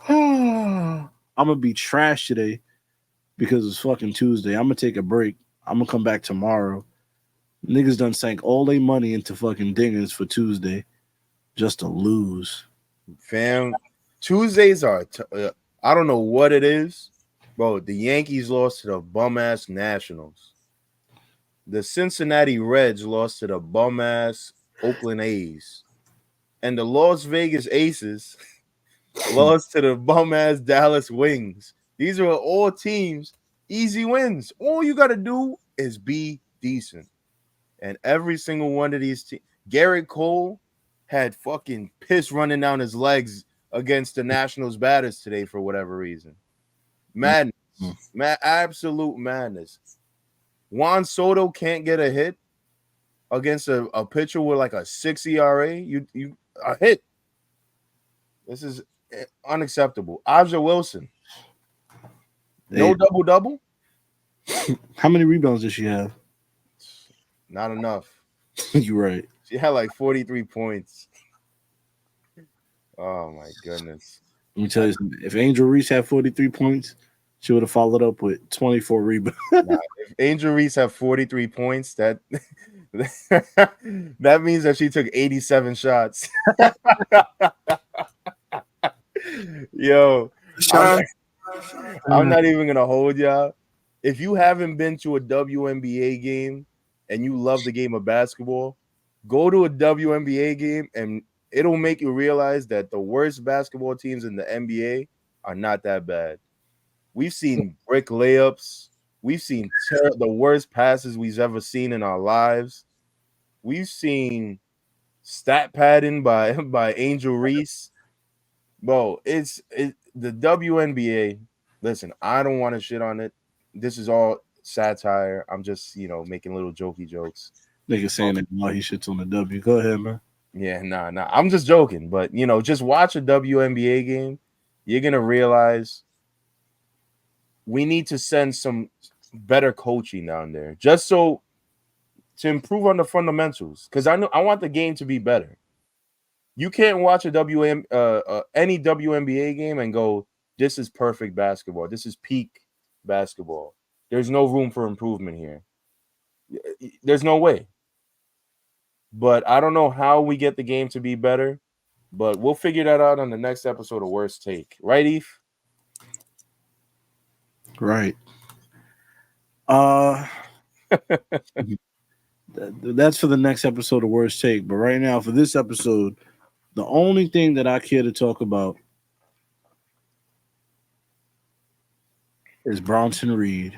I'm gonna be trash today because it's fucking Tuesday. I'm gonna take a break. I'm gonna come back tomorrow. Niggas done sank all their money into fucking dingers for Tuesday just to lose. Fam, Tuesdays are I don't know what it is, bro. The Yankees lost to the bum ass Nationals. The Cincinnati Reds lost to the bum ass Oakland A's. And the Las Vegas Aces lost to the bum ass Dallas Wings. These are all teams, easy wins. All you got to do is be decent. And every single one of these teams, Garrett Cole had fucking piss running down his legs against the Nationals batters today for whatever reason. Madness. Absolute madness. Juan Soto can't get a hit against a pitcher with like a 6 ERA. You a hit. This is unacceptable. Aja Wilson. No double-double. How many rebounds does she have? Not enough. You're right. She had like 43 points. Oh my goodness. Let me tell you something. If Angel Reese had 43 points, she would have followed up with 24 rebounds. If Angel Reese had 43 points, that means that she took 87 shots. Yo, I'm not even gonna hold y'all. If you haven't been to a WNBA game and you love the game of basketball, go to a WNBA game and it'll make you realize that the worst basketball teams in the NBA are not that bad. We've seen brick layups. We've seen the worst passes we've ever seen in our lives. We've seen stat padding by Angel Reese. Bro, it's the WNBA. Listen, I don't want to shit on it. This is all satire. I'm just, making little jokey jokes. Nigga saying that while he shits on the W. Go ahead, man. Yeah, nah. I'm just joking. But, just watch a WNBA game. You're going to realize we need to send some better coaching down there just so to improve on the fundamentals. Because I want the game to be better. You can't watch any WNBA game and go, this is perfect basketball. This is peak basketball. There's no room for improvement here. There's no way. But I don't know how we get the game to be better, but we'll figure that out on the next episode of Worst Take. Right, Eve? Right. That's for the next episode of Worst Take. But right now, for this episode, the only thing that I care to talk about is Bronson Reed.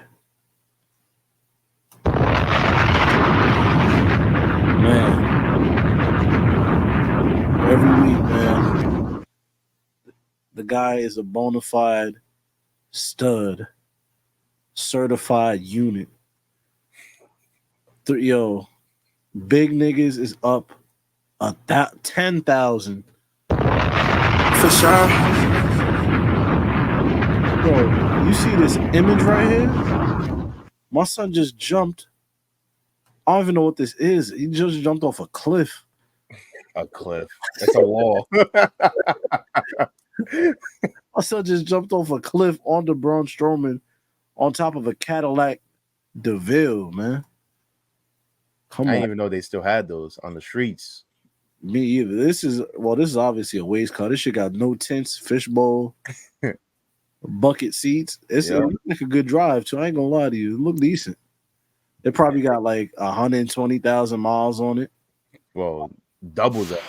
Man. Every week, man, the guy is a bona fide stud, certified unit. Yo, big niggas is up 10,000. For sure. Bro, you see this image right here? My son just jumped. I don't even know what this is. He just jumped off a cliff. A cliff. That's a wall. My son just jumped off a cliff onto Braun Strowman on top of a Cadillac DeVille, man. I didn't even know they still had those on the streets. Me either. This is obviously a waist car. This shit got no tents, fishbowl, bucket seats. It's like a good drive too. I ain't gonna lie to you. It look decent. It probably got like 120,000 miles on it. Well, double that.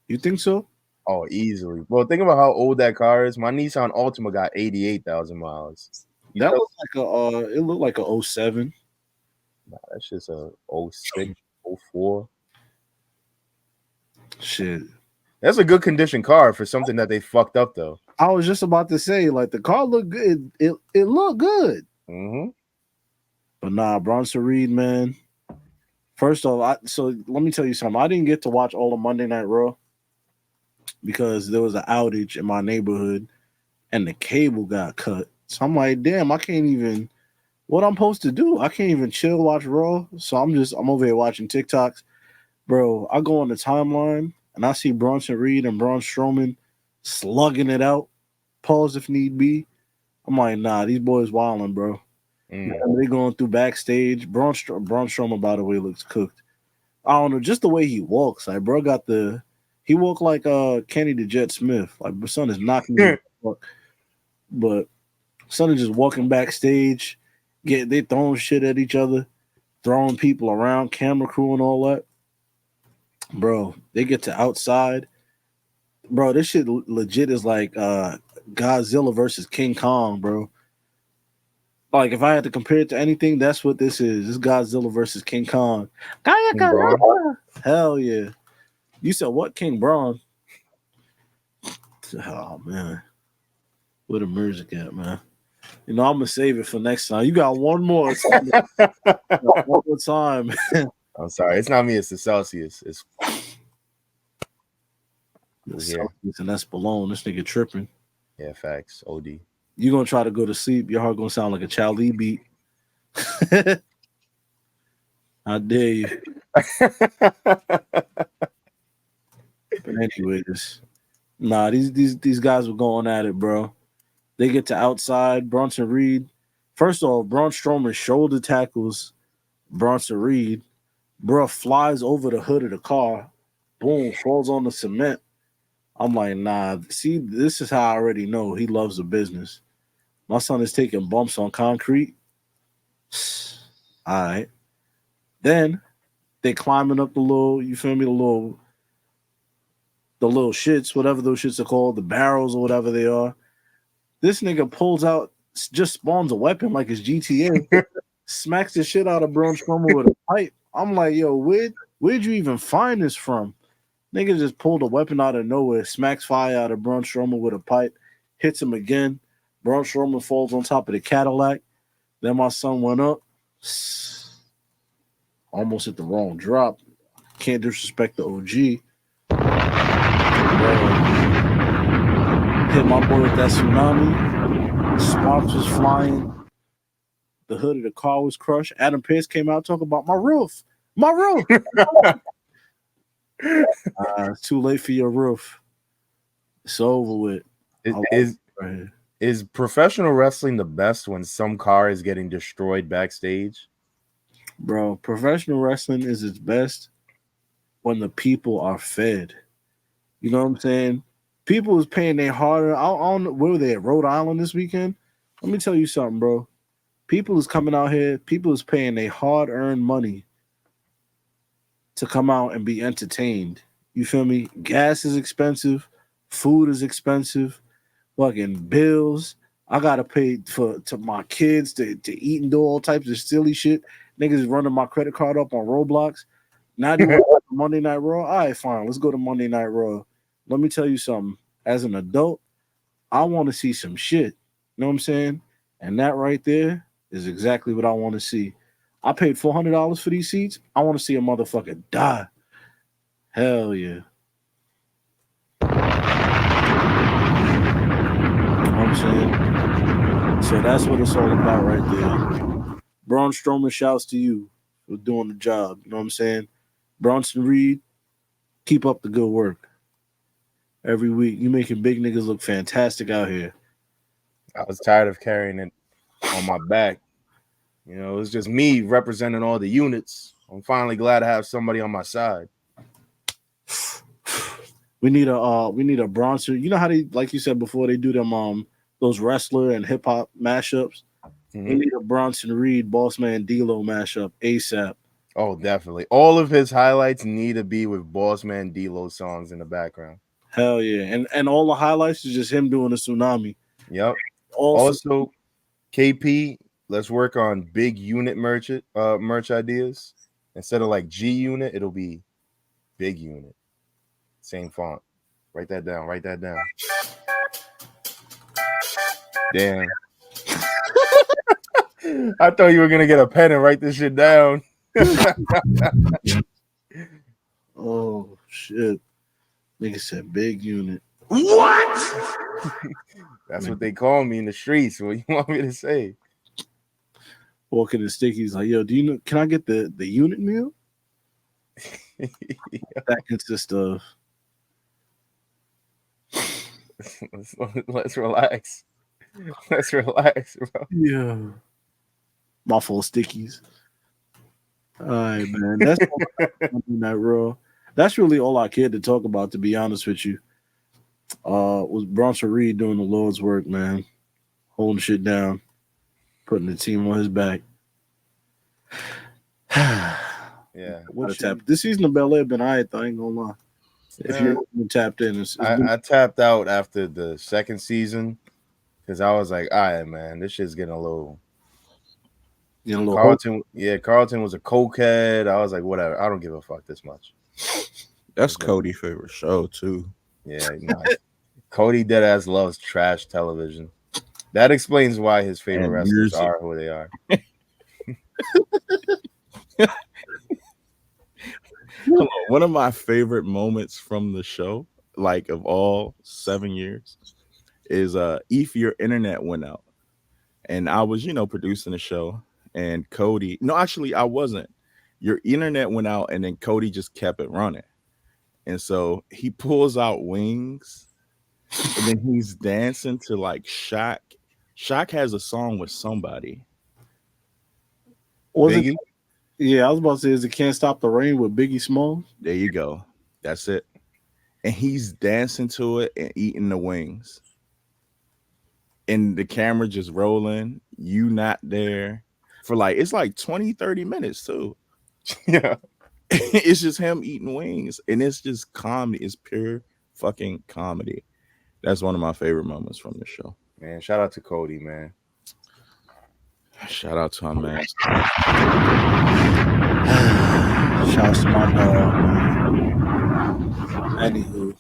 You think so? Oh, easily. Well, think about how old that car is. My Nissan Altima got 88,000 miles. That was like it looked like a 07. Nah, that's just a 06, 04. Shit. That's a good condition car for something that they fucked up, though. I was just about to say, like, the car looked good. It looked good. Mm-hmm. But nah, Bronson Reed, man, First off, so let me tell you something. I didn't get to watch all of Monday Night Raw because there was an outage in my neighborhood and the cable got cut. So I'm like, damn, I can't even. What I'm supposed to do? I can't even chill watch Raw. So I'm over here watching TikToks, bro. I go on the timeline and I see Bronson Reed and Braun Strowman slugging it out. Pause if need be. I'm like, nah, these boys wilding, bro. They going through backstage. Braun Strowman, by the way, looks cooked. I don't know, just the way he walks. Like, bro, he walked like Kenny the Jet Smith. Like, my son is knocking me. But son is just walking backstage. They throwing shit at each other, throwing people around, camera crew and all that. Bro, they get to outside. Bro, this shit legit is like Godzilla versus King Kong, bro. Like, if I had to compare it to anything, that's what this is. This is Godzilla versus King Kong. Hell yeah. You said what, King Braun? Oh, man. Where the music at, man? You know, I'm going to save it for next time. You got one more. One more time. I'm sorry. It's not me. It's the Celsius. It's Celsius, and that's Balone. This nigga tripping. Yeah, facts. OD. You're going to try to go to sleep. Your heart going to sound like a Charlie beat. How dare you? But anyway, these guys were going at it, bro. They get to outside. Bronson Reed. First of all, Braun Strowman shoulder tackles Bronson Reed. Bro flies over the hood of the car. Boom, falls on the cement. I'm like, nah, see, this is how I already know he loves the business. My son is taking bumps on concrete. All right. Then they climbing up the little, you feel me, the little shits, whatever those shits are called, the barrels or whatever they are. This nigga pulls out, just spawns a weapon like it's GTA, smacks the shit out of Braun Strowman with a pipe. I'm like, yo, where'd you even find this from? Nigga just pulled a weapon out of nowhere, smacks fire out of Braun Strowman with a pipe, hits him again. Braun Strowman falls on top of the Cadillac. Then my son went up. Almost hit the wrong drop. Can't disrespect the OG. Hit my boy with that tsunami. Sparks was flying. The hood of the car was crushed. Adam Pearce came out talking about my roof. My roof. It's too late for your roof. It's over with. Is professional wrestling the best when some car is getting destroyed backstage? Bro, professional wrestling is its best when the people are fed. You know what I'm saying? People is paying their hard. I don't know, where were they at? Rhode Island this weekend? Let me tell you something, bro. People is coming out here. People is paying their hard-earned money to come out and be entertained. You feel me? Gas is expensive. Food is expensive. Fucking bills. I gotta pay to my kids to eat and do all types of silly shit. Niggas is running my credit card up on Roblox. Now do you want Monday Night Raw? All right, fine. Let's go to Monday Night Raw. Let me tell you something. As an adult, I want to see some shit. You know what I'm saying? And that right there is exactly what I want to see. I paid $400 for these seats. I want to see a motherfucker die. Hell yeah. I'm saying? So that's what it's all about right there. Braun Strowman shouts to you for doing the job. You know what I'm saying? Bronson Reed, keep up the good work. Every week, you making big niggas look fantastic out here. I was tired of carrying it on my back. You know, it was just me representing all the units. I'm finally glad to have somebody on my side. We need a Bronson. You know how they, like you said before, they do them those wrestler and hip hop mashups. Mm-hmm. We need a Bronson Reed, Bossman D-Lo mashup ASAP. Oh, definitely. All of his highlights need to be with Bossman D-Lo songs in the background. Hell yeah. And all the highlights is just him doing a tsunami. Yep. Also, KP, let's work on big unit merch ideas. Instead of like G unit, it'll be big unit. Same font. Write that down. Damn. I thought you were gonna get a pen and write this shit down. Oh shit! Nigga said big unit. What? That's what they call me in the streets. What you want me to say? Walking the stickies like, yo, do you know? Can I get the unit meal? That consists of. Let's relax. Let's relax, bro. Yeah. My full stickies. All right, man. That's all that Raw. That's really all I cared to talk about, to be honest with you. Was Bronson Reed doing the Lord's work, man. Holding shit down, putting the team on his back. Yeah. This season of Bel Air been alright, I ain't gonna lie. If you're tapped in, I tapped out after the second season because I was like, all right, man, this shit's getting a little. Carlton was a cokehead. I was like, whatever. I don't give a fuck this much. That's Codie's favorite show too. Yeah, Codie deadass loves trash television. That explains why his favorite wrestlers are who they are. One of my favorite moments from the show, like of all 7 years, is if your internet went out, and I was, producing the show, and Codie. No, actually, I wasn't. Your internet went out, and then Codie just kept it running, and so he pulls out Wings, and then he's dancing to like Shaq. Shaq has a song with somebody. Biggie? Yeah, I was about to say, is it Can't Stop the Rain with Biggie Smalls? There you go. That's it. And he's dancing to it and eating the wings. And the camera just rolling. You not there for it's like 20, 30 minutes too. Yeah. It's just him eating wings. And it's just comedy. It's pure fucking comedy. That's one of my favorite moments from the show. Man, shout out to Codie, man. Shout out to him, man. Shout out to my dog. Anywho.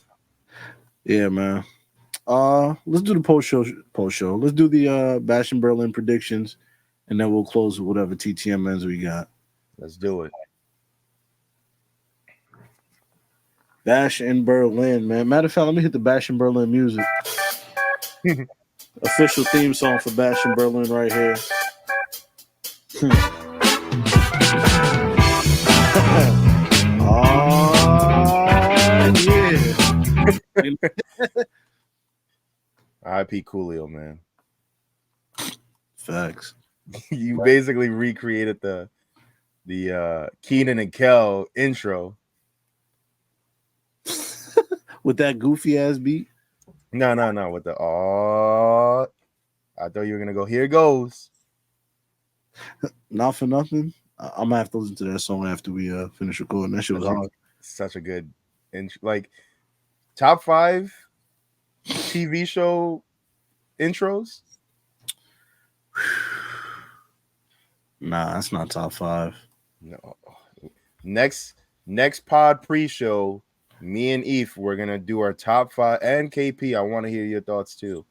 Yeah, man. Let's do the post show. Let's do the Bash in Berlin predictions, and then we'll close with whatever TTMNs we got. Let's do it. Bash in Berlin, man. Matter of fact, let me hit the Bash in Berlin music. Official theme song for Bash in Berlin right here. Yeah. R.I.P. Coolio, man. Facts. You basically recreated the Keenan and Kel intro with that goofy ass beat. No. With the I thought you were gonna go. Here it goes. Not for nothing. I'm gonna have to listen to that song after we finish recording. That shit was hard. Such a good like top 5 TV show intros. Nah, that's not top 5. No. Next pod pre-show, me and Eve, we're gonna do our top 5, and KP. I want to hear your thoughts too.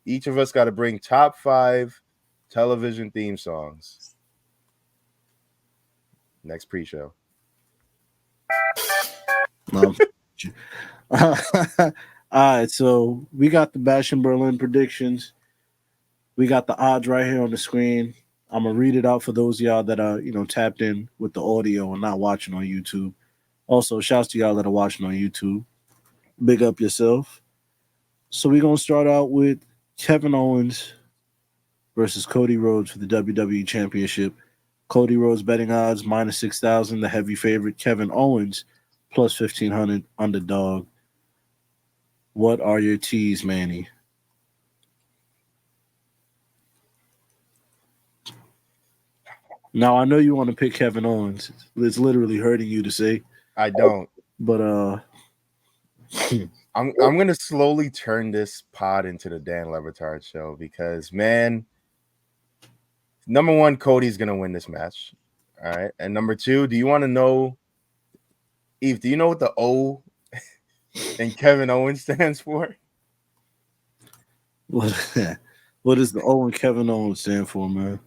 Each of us got to bring top 5 television theme songs. Next pre-show. All right, so we got the Bash in Berlin predictions. We got the odds right here on the screen. I'm gonna read it out for those of y'all that are tapped in with the audio and not watching on YouTube. Also, shouts to y'all that are watching on YouTube. Big up yourself. So we're gonna start out with Kevin Owens versus Cody Rhodes for the WWE Championship. Cody Rhodes betting odds -6,000. The heavy favorite. Kevin Owens +1,500 underdog. What are your teas, Manny? Now I know you want to pick Kevin Owens. It's literally hurting you to say. I don't. But I'm gonna slowly turn this pod into the Dan Lebertard show because, man, number one, Cody's gonna win this match. All right, and number 2, do you want to know, Eve? Do you know what the O in Kevin Owens stands for? What does the O in Kevin Owens stand for, man?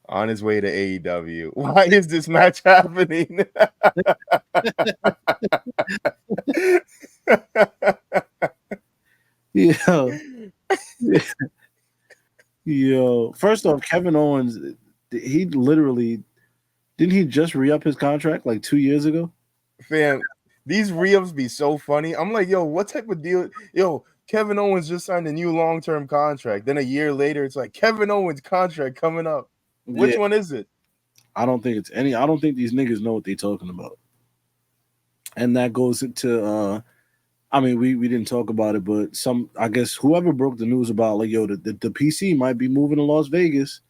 on his way to AEW. Why is this match happening? Yo, yo. First off, Kevin Owens, he literally didn't he just re-up his contract like 2 years ago? Fam, these re-ups be so funny. I'm like, yo, what type of deal? Yo, Kevin Owens just signed a new long-term contract. Then a year later, it's like Kevin Owens contract coming up. Which one is it? I don't think it's any. I don't think these niggas know what they're talking about. And that goes into I mean, we didn't talk about it, but I guess whoever broke the news about like, yo, the PC might be moving to Las Vegas,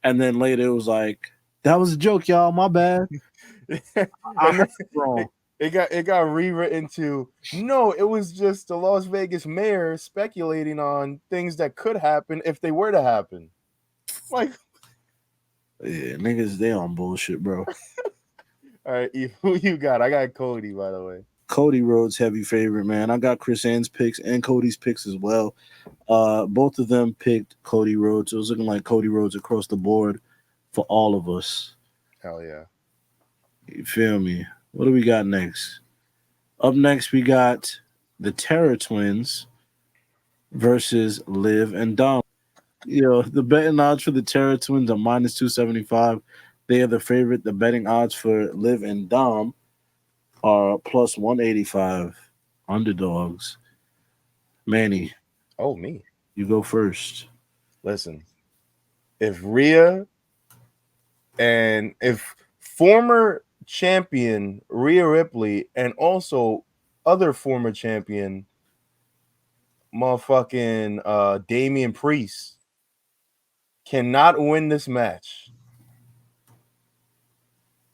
and then later it was like, that was a joke, y'all. My bad. I heard it wrong. It got rewritten to no, it was just the Las Vegas mayor speculating on things that could happen if they were to happen. Like, yeah, niggas, they on bullshit, bro. All right, who you got? I got Cody, by the way. Cody Rhodes, heavy favorite, man. I got Chris Ann's picks and Cody's picks as well. Both of them picked Cody Rhodes. It was looking like Cody Rhodes across the board for all of us. Hell yeah. You feel me? What do we got next? Up next, we got the Terror Twins versus Liv and Dom. You know, the betting odds for the Terror Twins are minus 275. They are the favorite. The betting odds for Liv and Dom are plus 185. Underdogs. Manny. Oh, me. You go first. Listen, if Rhea and if former champion Rhea Ripley and also other former champion motherfucking Damian Priest cannot win this match,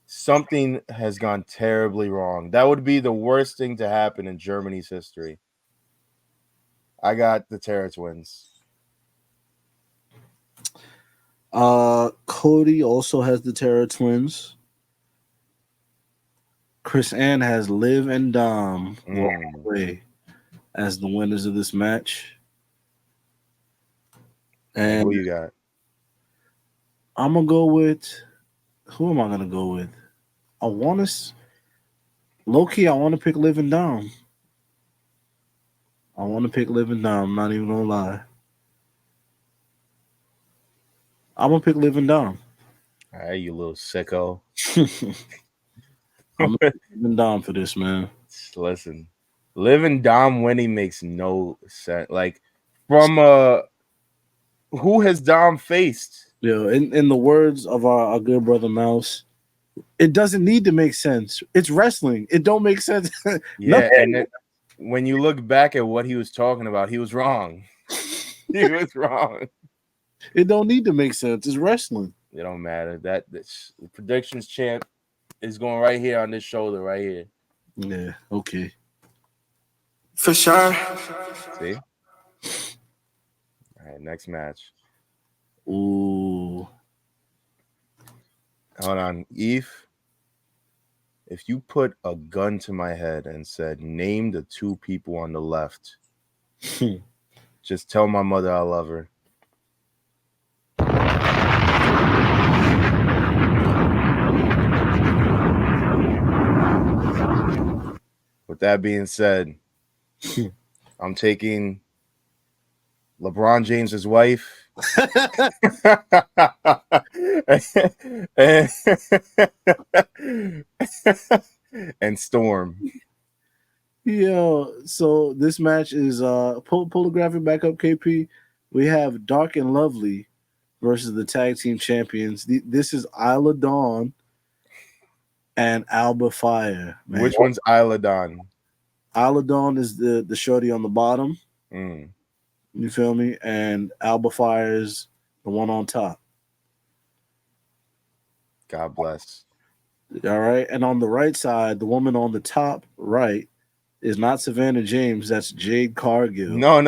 something has gone terribly wrong. That would be the worst thing to happen in Germany's history. I got the Terror Twins. Cody also has the Terror Twins. Chris Ann has Liv and Dom away as the winners of this match. And who you got? I'm gonna go with who am I gonna go with? I want to low key. I want to pick Liv and Dom. I'm not even gonna lie. I'm gonna pick Liv and Dom. All right, you little sicko. I'm gonna pick Liv and Dom for this, man. Listen, Liv and Dom winning makes no sense. Like, from who has Dom faced? Yeah, in the words of our good brother Mouse, it doesn't need to make sense. It's wrestling. It don't make sense. Yeah, and when you look back at what he was talking about, he was wrong. He was wrong. It don't need to make sense. It's wrestling. It don't matter. The predictions champ is going right here on this shoulder, right here. Yeah, okay. For sure. See? All right, next match. Ooh. Hold on. Eve, if you put a gun to my head and said, name the two people on the left, just tell my mother I love her. With that being said, I'm taking LeBron James's wife and Storm. Yo, so this match is pull the graphic back up, KP. We have Dark and Lovely versus the tag team champions. This is Isla Dawn and Alba Fire. Man. Which one's Isla Dawn? Isla Dawn is the shorty on the bottom. Mm. You feel me? And Alba Fire is the one on top. God bless. All right. And on the right side, the woman on the top right is not Savannah James. That's Jade Cargill. No.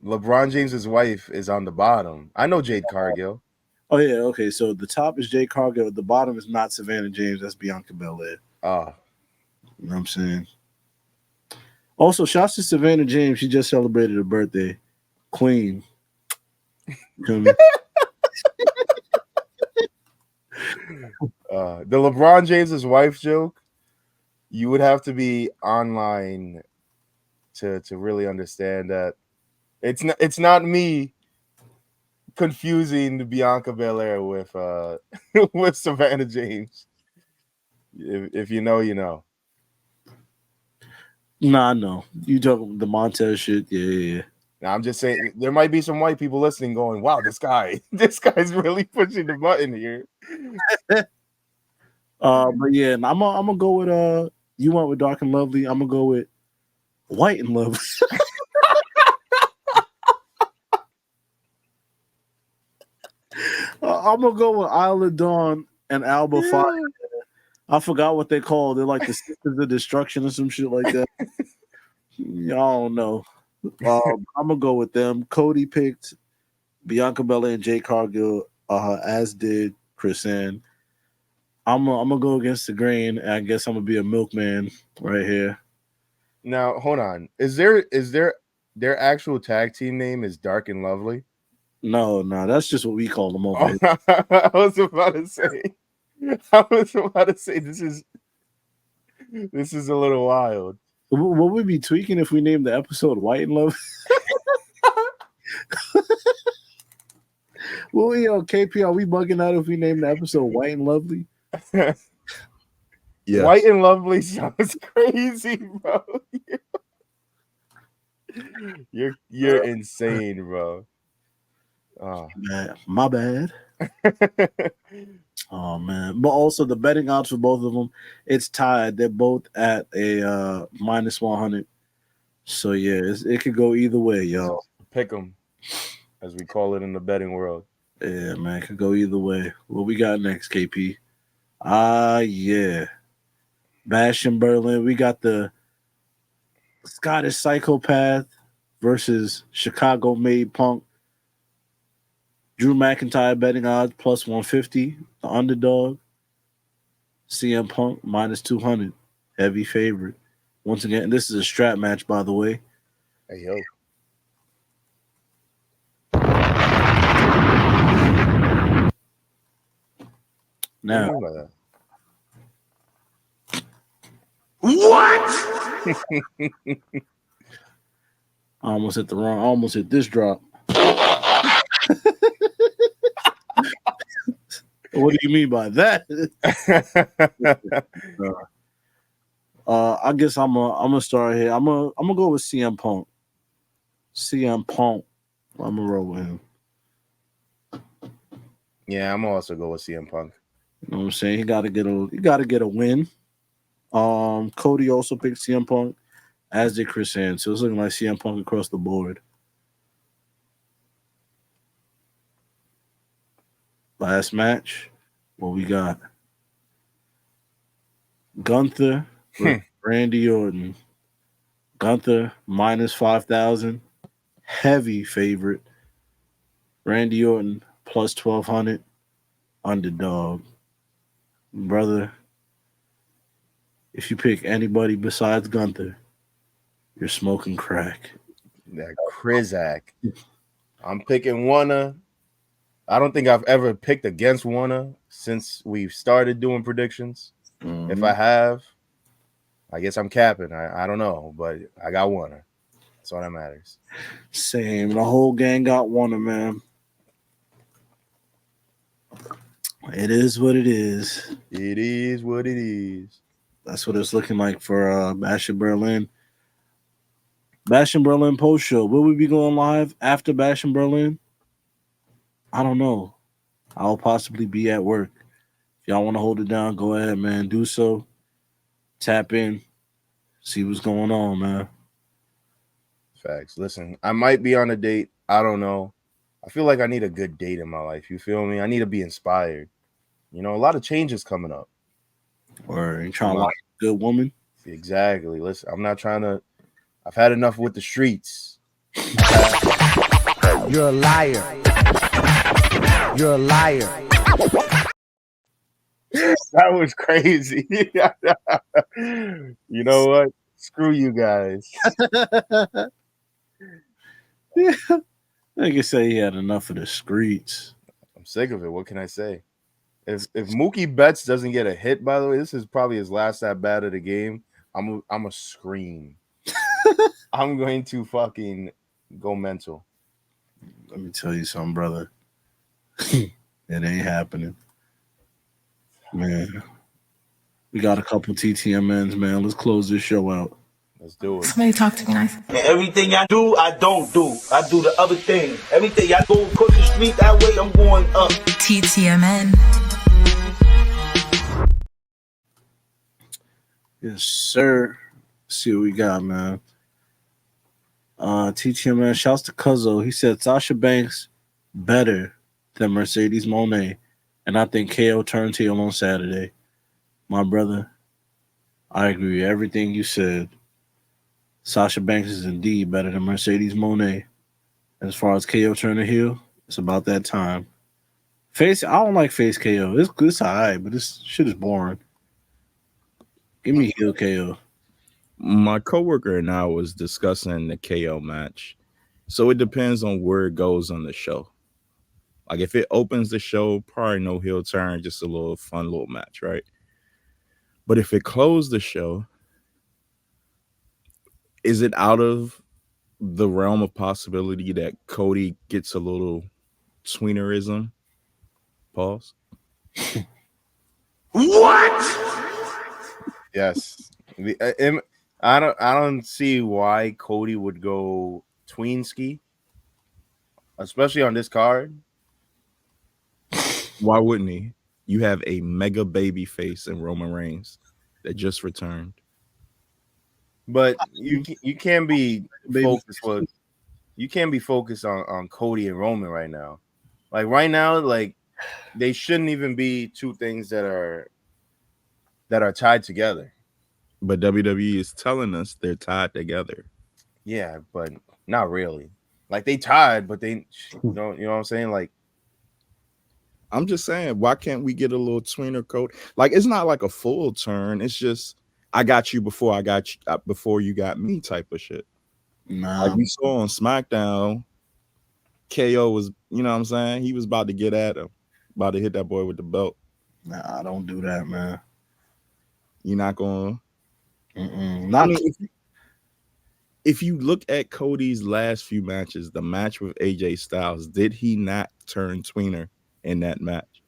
LeBron James's wife is on the bottom. I know Jade Cargill. Oh, yeah. Okay. So the top is Jade Cargill. The bottom is not Savannah James. That's Bianca Belair. Oh. You know what I'm saying? Also, shouts to Savannah James. She just celebrated her birthday. Queen. You feel me? The LeBron James's wife joke, you would have to be online to really understand that. It's not me confusing Bianca Belair with with Savannah James. If you know, you know. Nah, no. You talking the Montez shit? Yeah. Now I'm just saying there might be some white people listening going, wow, this guy's really pushing the button here. But yeah, and I'm gonna go with you went with Dark and Lovely. I'm gonna go with White and Lovely. I'm gonna go with Isla Dawn and Alba Fire. I forgot what they called. They're like the Sisters of Destruction or some shit like that. I don't know. I'm gonna go with them. Codie picked Bianca Belair and Jade Cargill, as did Chris Ann. I'm gonna go against the grain. I guess I'm gonna be a milkman right here. Now, hold on. Is their actual tag team name is Dark and Lovely? No, that's just what we call them over here. I was about to say this is a little wild. What would be tweaking if we named the episode White and Love? Well, KP, are we bugging out if we name the episode White and Lovely? Yeah. White and Lovely sounds crazy, bro. You're insane, bro. Oh. My bad. Oh man. But also the betting odds for both of them, it's tied. They're both at a minus 100. So yeah, it could go either way, y'all. Pick them, as we call it in the betting world. Yeah, man, it could go either way. What we got next, KP? Yeah. Bash in Berlin. We got the Scottish Psychopath versus Chicago-made Punk. Drew McIntyre betting odds plus 150. The underdog. CM Punk minus 200. Heavy favorite. Once again, this is a strap match, by the way. Hey, yo. Now, What? I almost hit this drop. What do you mean by that? I guess I'm gonna start here. I'm gonna go with CM Punk. CM Punk. I'm gonna roll with him. Yeah, I'm gonna also go with CM Punk. You know what I'm saying? He gotta get a win. Codie also picked CM Punk, as did Chris Ann. So it's looking like CM Punk across the board. Last match, what we got? Gunther with Randy Orton. Gunther minus 5,000. Heavy favorite. Randy Orton plus 1,200. Underdog. Brother, if you pick anybody besides Gunther, you're smoking crack. That Krizak. I'm picking Wanna. I don't think I've ever picked against Wanna since we've started doing predictions. Mm-hmm. If I have, I guess I'm capping. I don't know, but I got Wanna. That's all that matters. Same. The whole gang got Wanna, man. It is what it is. It is what it is. That's what it's looking like for Bash in Berlin. Bash in Berlin post show. Will we be going live after Bash in Berlin? I don't know. I'll possibly be at work. If y'all want to hold it down, go ahead, man. Do so. Tap in. See what's going on, man. Facts. Listen, I might be on a date. I don't know. I feel like I need a good date in my life. You feel me? I need to be inspired. You know, a lot of changes coming up. Or you trying to like a good woman? Exactly. Listen, I'm not trying to. I've had enough with the streets. You're a liar. You're a liar. That was crazy. You know what? Screw you guys. Yeah. I can say he had enough of the streets. I'm sick of it. What can I say? If Mookie Betts doesn't get a hit, by the way, this is probably his last at bat of the game. I'm a scream. I'm going to fucking go mental. Let me tell you something, brother. It ain't happening. Man. We got a couple TTMNs, man. Let's close this show out. Let's do it. Somebody talk to me nice. Everything I do, I don't do. I do the other thing. Everything I go across the street that way, I'm going up. TTMN. Yes, sir. Let's see what we got, man. TTMN, shouts to Cuzzo. He said Sasha Banks better than Mercedes Moné, and I think KO turned heel on Saturday. My brother, I agree with everything you said. Sasha Banks is indeed better than Mercedes Moné. As far as KO turning heel, it's about that time. I don't like face KO. It's all right, but this shit is boring. Give me heel KO. My coworker and I was discussing the KO match. So it depends on where it goes on the show. Like if it opens the show, probably no heel turn, just a little fun little match, right? But if it closed the show, is it out of the realm of possibility that Codie gets a little tweenerism? Pause. What? Yes. I don't see why Codie would go tweenski, especially on this card. Why wouldn't he? You have a mega baby face in Roman Reigns that just returned. But you can't be focused on Codie and Roman right now. Like right now, like they shouldn't even be two things that are tied together. But WWE is telling us they're tied together. Yeah, but not really. Like they tied, but they don't. You know what I'm saying? Like I'm just saying, why can't we get a little tweener code? Like it's not like a full turn. It's just I got you before you got me type of shit. Nah. Like we saw on SmackDown, KO was, you know what I'm saying? He was about to get at him, about to hit that boy with the belt. Nah, don't do that, man. You're not going. Not. I mean, if you look at Cody's last few matches, the match with AJ Styles, did he not turn tweener in that match?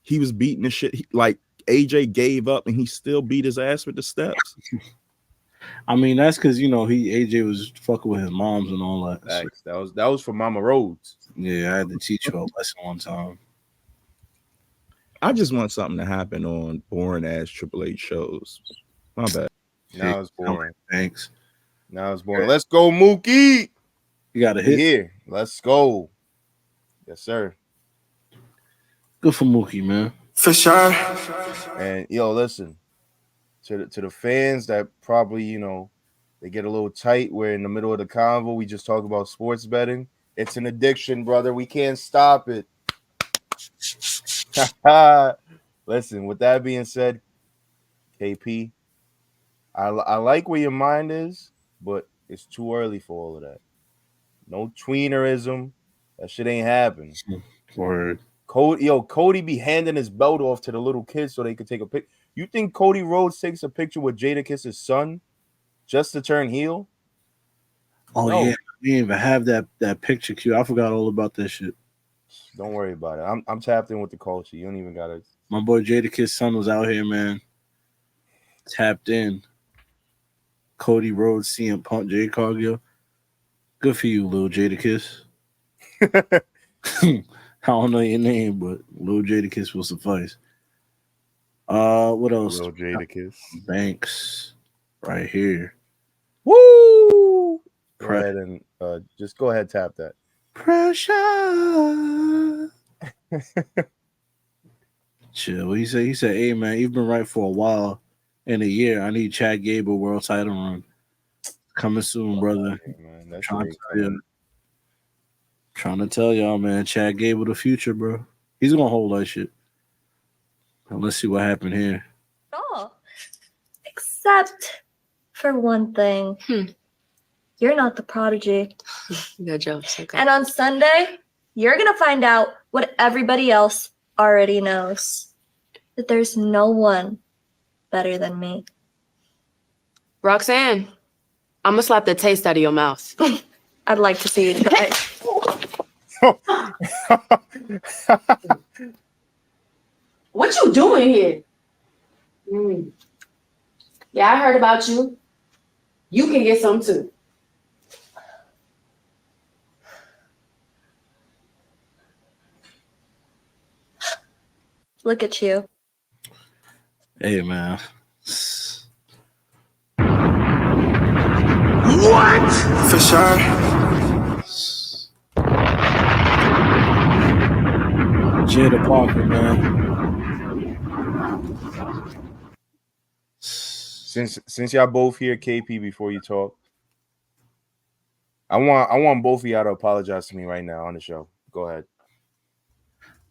He was beating the shit. Like AJ gave up and he still beat his ass with the steps. I mean, that's because AJ was fucking with his moms and all that. Thanks. That was for Mama Rhodes. Yeah, I had to teach you a lesson one time. I just want something to happen on boring ass Triple H shows. My bad. Now it's boring. Thanks. Now it's boring. Let's go, Mookie. You got a hit here. Let's go. Yes, sir. Good for Mookie, man. For sure. And listen, to the fans that probably they get a little tight. We're in the middle of the convo. We just talk about sports betting. It's an addiction, brother. We can't stop it. Listen, with that being said, KP, I like where your mind is, but it's too early for all of that. No tweenerism. That shit ain't happening. Word. Codie be handing his belt off to the little kids so they could take a pic. You think Cody Rhodes takes a picture with Jadakiss's son just to turn heel? Oh No. yeah, we didn't even have that picture queue. I forgot all about that shit. Don't worry about it. I'm tapped in with the culture. You don't even gotta. My boy Jadakiss's son was out here, man. Tapped in. Cody Rhodes, CM Punk, Jade Cargill. Good for you, Lil Jadakiss. I don't know your name, but Lil Jadakiss will suffice. What else? Lil Jadakiss. Banks. Right here. Woo! Go ahead and just go ahead, tap that. Pressure. Chill. What he said? He said, "Hey man, you've been right for a while. In a year, I need Chad Gable world title run coming soon, brother." Man, that's trying to tell y'all, man. Chad Gable the future, bro. He's gonna hold that shit. Now, let's see what happened here. Oh, except for one thing. You're not the prodigy. No jokes. Okay. And on Sunday, you're going to find out what everybody else already knows that there's no one better than me. Roxanne, I'm gonna slap the taste out of your mouth. I'd like to see you try. What you doing here? Yeah, I heard about you. You can get some too. Look at you. Hey, man. What? For sure. Jada Parker, man. Since y'all both here, KP, before you talk, I want both of y'all to apologize to me right now on the show. Go ahead.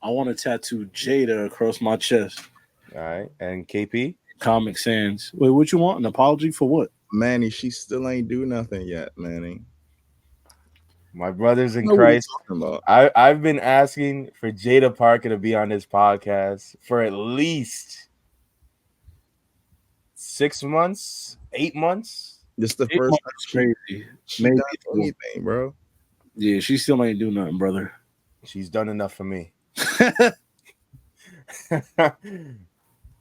I want to tattoo Jada across my chest. All right, and KP? Comic Sans. Wait, what you want? An apology for what? Manny, she still ain't do nothing yet, Manny. My brothers in Christ, I've been asking for Jada Parker to be on this podcast for at least 6 months, 8 months. This is the 8 first months time crazy. she Maybe done anything, bro. Yeah, she still ain't do nothing, brother. She's done enough for me.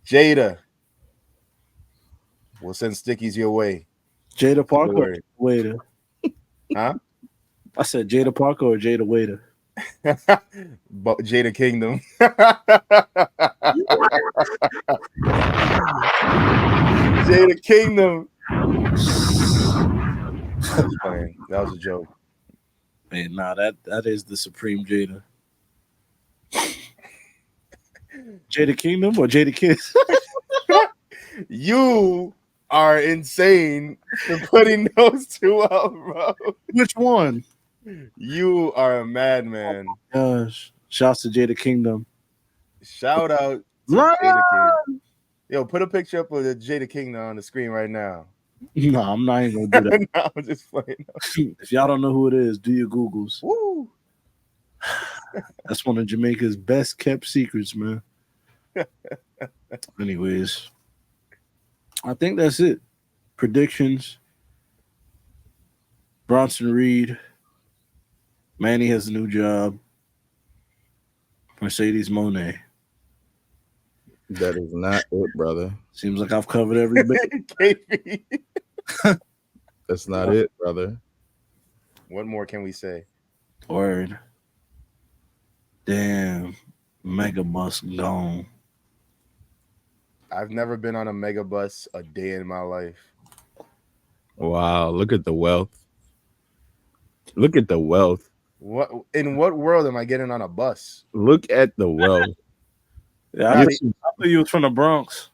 Jada, we'll send stickies your way. Jada Parker or Waiter? Huh? I said Jada Parker or Jada Waiter? Jada Kingdom. Jada Kingdom. That was funny. That was a joke. Man, nah, that is the Supreme Jada. Jada Kingdom or Jada Kiss? You are insane for putting those two out, bro. Which one? You are a madman. Oh gosh. Shouts to Jada Kingdom. Shout out to Jada Kingdom. Yo, put a picture up of the Jada Kingdom on the screen right now. No, I'm not even gonna do that. No, I'm just playing. If y'all don't know who it is, do your Googles. Woo. That's one of Jamaica's best kept secrets, man. Anyways, I think that's it. Predictions. Bronson Reed. Manny has a new job. Mercedes Monet. That is not it, brother. Seems like I've covered every bit. That's not it, brother. What more can we say? Word. Damn. Megabus gone. I've never been on a Megabus a day in my life. Wow, look at the wealth. Look at the wealth. What in what world am I getting on a bus? Look at the wealth. Yeah, I thought you was from the Bronx.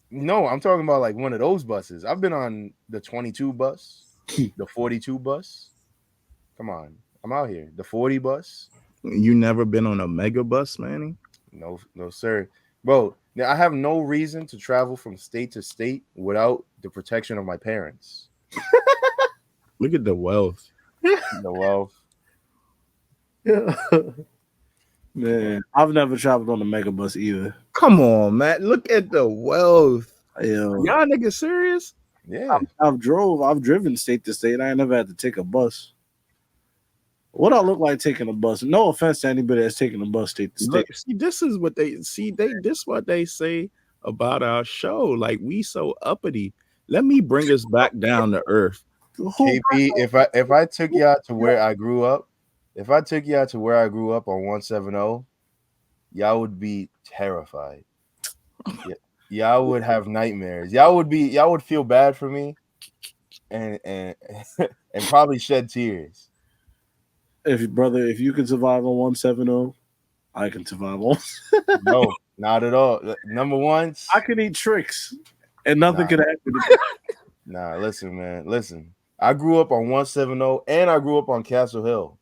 No, I'm talking about like one of those buses. I've been on the 22 bus, the 42 bus. Come on, I'm out here. The 40 bus. You never been on a Megabus, Manny? No, sir. Bro, now I have no reason to travel from state to state without the protection of my parents. Look at the wealth. The wealth. Man, I've never traveled on a Megabus either. Come on, man. Look at the wealth. Yo. Y'all niggas serious? Yeah. I've driven state to state. I ain't never had to take a bus. What I look like taking a bus? No offense to anybody that's taking a bus state to state. Look, see, this is what they this what they say about our show. Like, we so uppity. Let me bring us back down to earth. KP, if I took y'all to where I grew up, on 170, y'all would be terrified. Y'all would have nightmares. Y'all would feel bad for me and probably shed tears. If you can survive on 170, I can survive on. No, not at all. Number one, I can eat tricks and nothing can happen to me. Nah, listen, man. Listen. I grew up on 170 and I grew up on Castle Hill.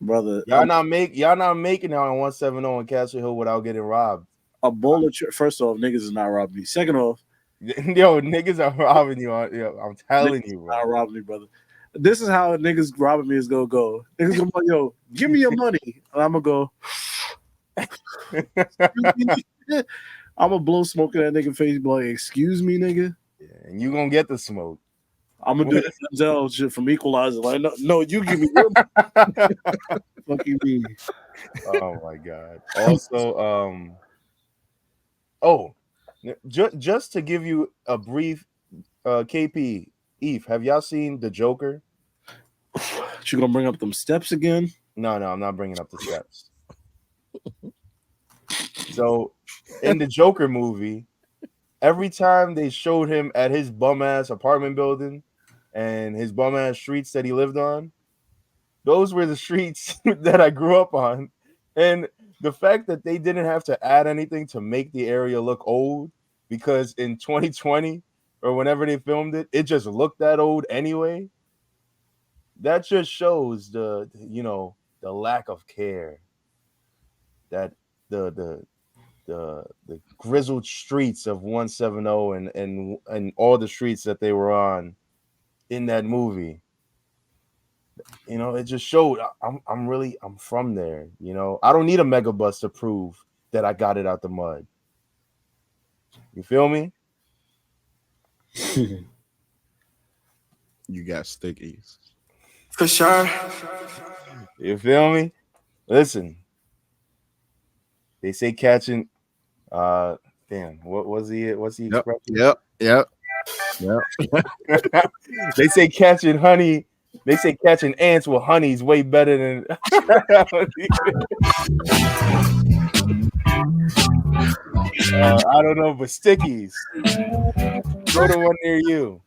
Brother, y'all not making it on 170 and Castle Hill without getting robbed. A bowl of first off, niggas is not robbing me. Second off, yo, niggas are robbing you. I'm telling you, bro. Not robbing me, brother. This is how niggas robbing me is gonna go. Niggas gonna go, yo, give me your money. And I'm gonna go, I'm gonna blow smoke in that nigga face, be like, excuse me, nigga. Yeah, and you gonna get the smoke. I'm gonna do that Denzel shit from Equalizer. Like, no, you give me your fucking me. Oh my god. Also, just to give you a brief, KP, Eve, have y'all seen The Joker? You gonna bring up them steps again? No, I'm not bringing up the steps. So, in the Joker movie, every time they showed him at his bum ass apartment building and his bum ass streets that he lived on, those were the streets that I grew up on. And the fact that they didn't have to add anything to make the area look old, because in 2020 or whenever they filmed it, it just looked that old anyway. That just shows the lack of care that the grizzled streets of 170 and all the streets that they were on in that movie. It just showed I'm from there. I don't need a Megabus to prove that I got it out the mud. You feel me? You got stickies. For sure. You feel me? Listen. They say catching what's the expression? Yep. They say catching honey. They say catching ants with honey is way better than I don't know, but stickies. Go to one near you.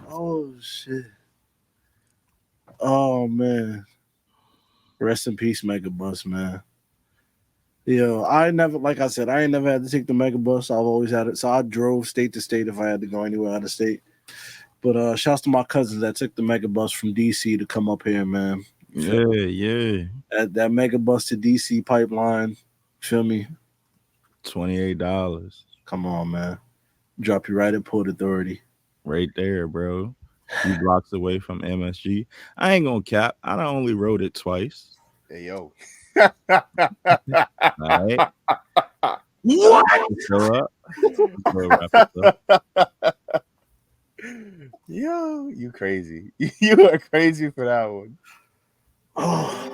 Oh shit. Oh man. Rest in peace, Megabus, man. Yo, I ain't never had to take the Megabus. I've always had it. So I drove state to state if I had to go anywhere out of state. But shouts to my cousins that took the Megabus from DC to come up here, man. Yeah. That Megabus to DC pipeline, feel me? $28. Come on, man. Drop you right at Port Authority. Right there, bro. 2 blocks away from MSG. I ain't gonna cap. I only rode it twice. Hey, yo. All right. What? Show up. Wrap it up. Yo, you crazy. You are crazy for that one. Oh.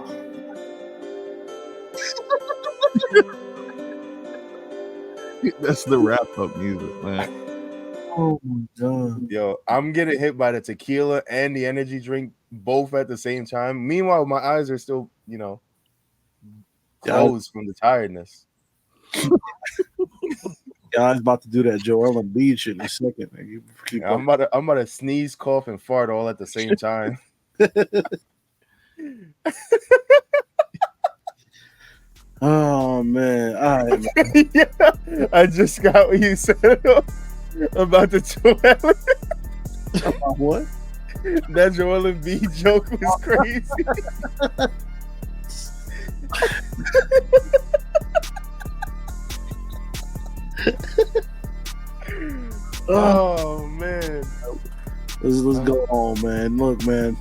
That's the wrap-up music, man. Oh my god. Yo, I'm getting hit by the tequila and the energy drink both at the same time. Meanwhile, my eyes are still, closed from the tiredness. Guys about to do that Joel Embiid shit in a second. I'm about to sneeze, cough, and fart all at the same time. Oh man. All right, man. Yeah, I just got what you said about the Joel. About what? That Joel Embiid joke was crazy. Oh man. Let's go on, man. Look, man.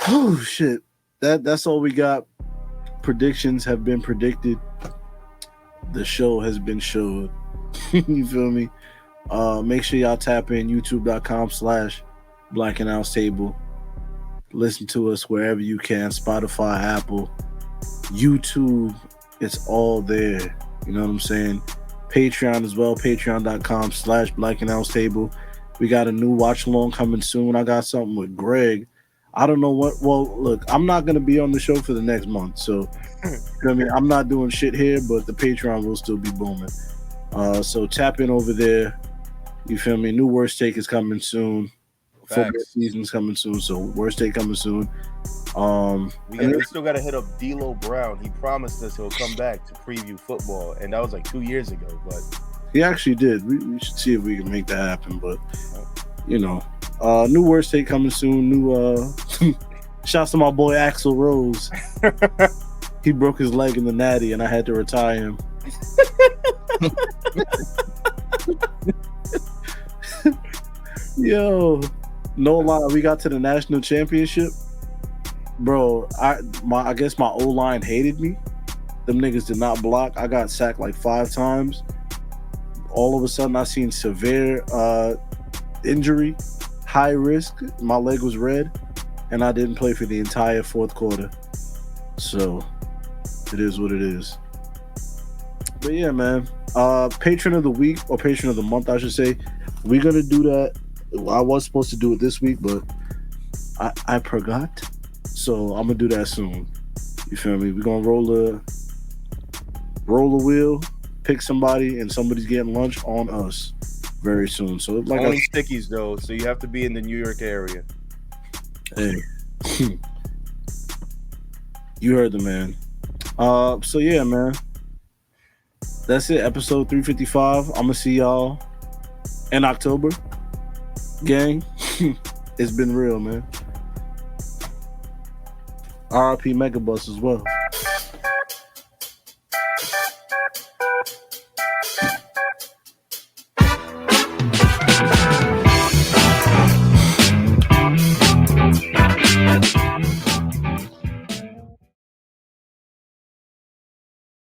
Oh shit. That's all we got. Predictions have been predicted. The show has been showed. You feel me? Make sure y'all tap in youtube.com/Black and House Table. Listen to us wherever you can. Spotify, Apple, YouTube. It's all there. You know what I'm saying? Patreon as well. Patreon.com/Black and House Table. We got a new watch along coming soon. I got something with Greg. I don't know what. Well, look, I'm not gonna be on the show for the next month, so I'm not doing shit here, but the Patreon will still be booming. So tap in over there. You feel me? New Worst Take is coming soon. Football season's coming soon, so Worst Take coming soon. We still got to hit up D'Lo Brown. He promised us he'll come back to preview football, and that was like 2 years ago. But he actually did. We should see if we can make that happen. But new Worst Take coming soon. New shouts to my boy Axl Rose. He broke his leg in the Natty, and I had to retire him. Yo, no lie, we got to the national championship. Bro, I guess my O-line hated me. Them niggas did not block. I got sacked like 5 times. All of a sudden, I seen severe injury, high risk. My leg was red, and I didn't play for the entire fourth quarter. So, it is what it is. But yeah, man. Patron of the week, or patron of the month, I should say. We're going to do that. I was supposed to do it this week, but I forgot. So, I'm going to do that soon. You feel me? We're going to roll the wheel, pick somebody, and somebody's getting lunch on us very soon. So like only stickies though, so you have to be in the New York area. Hey, you heard the man. So yeah, man, that's it. Episode 355. I'm gonna see y'all in October, gang. It's been real, man. RIP Megabus as well.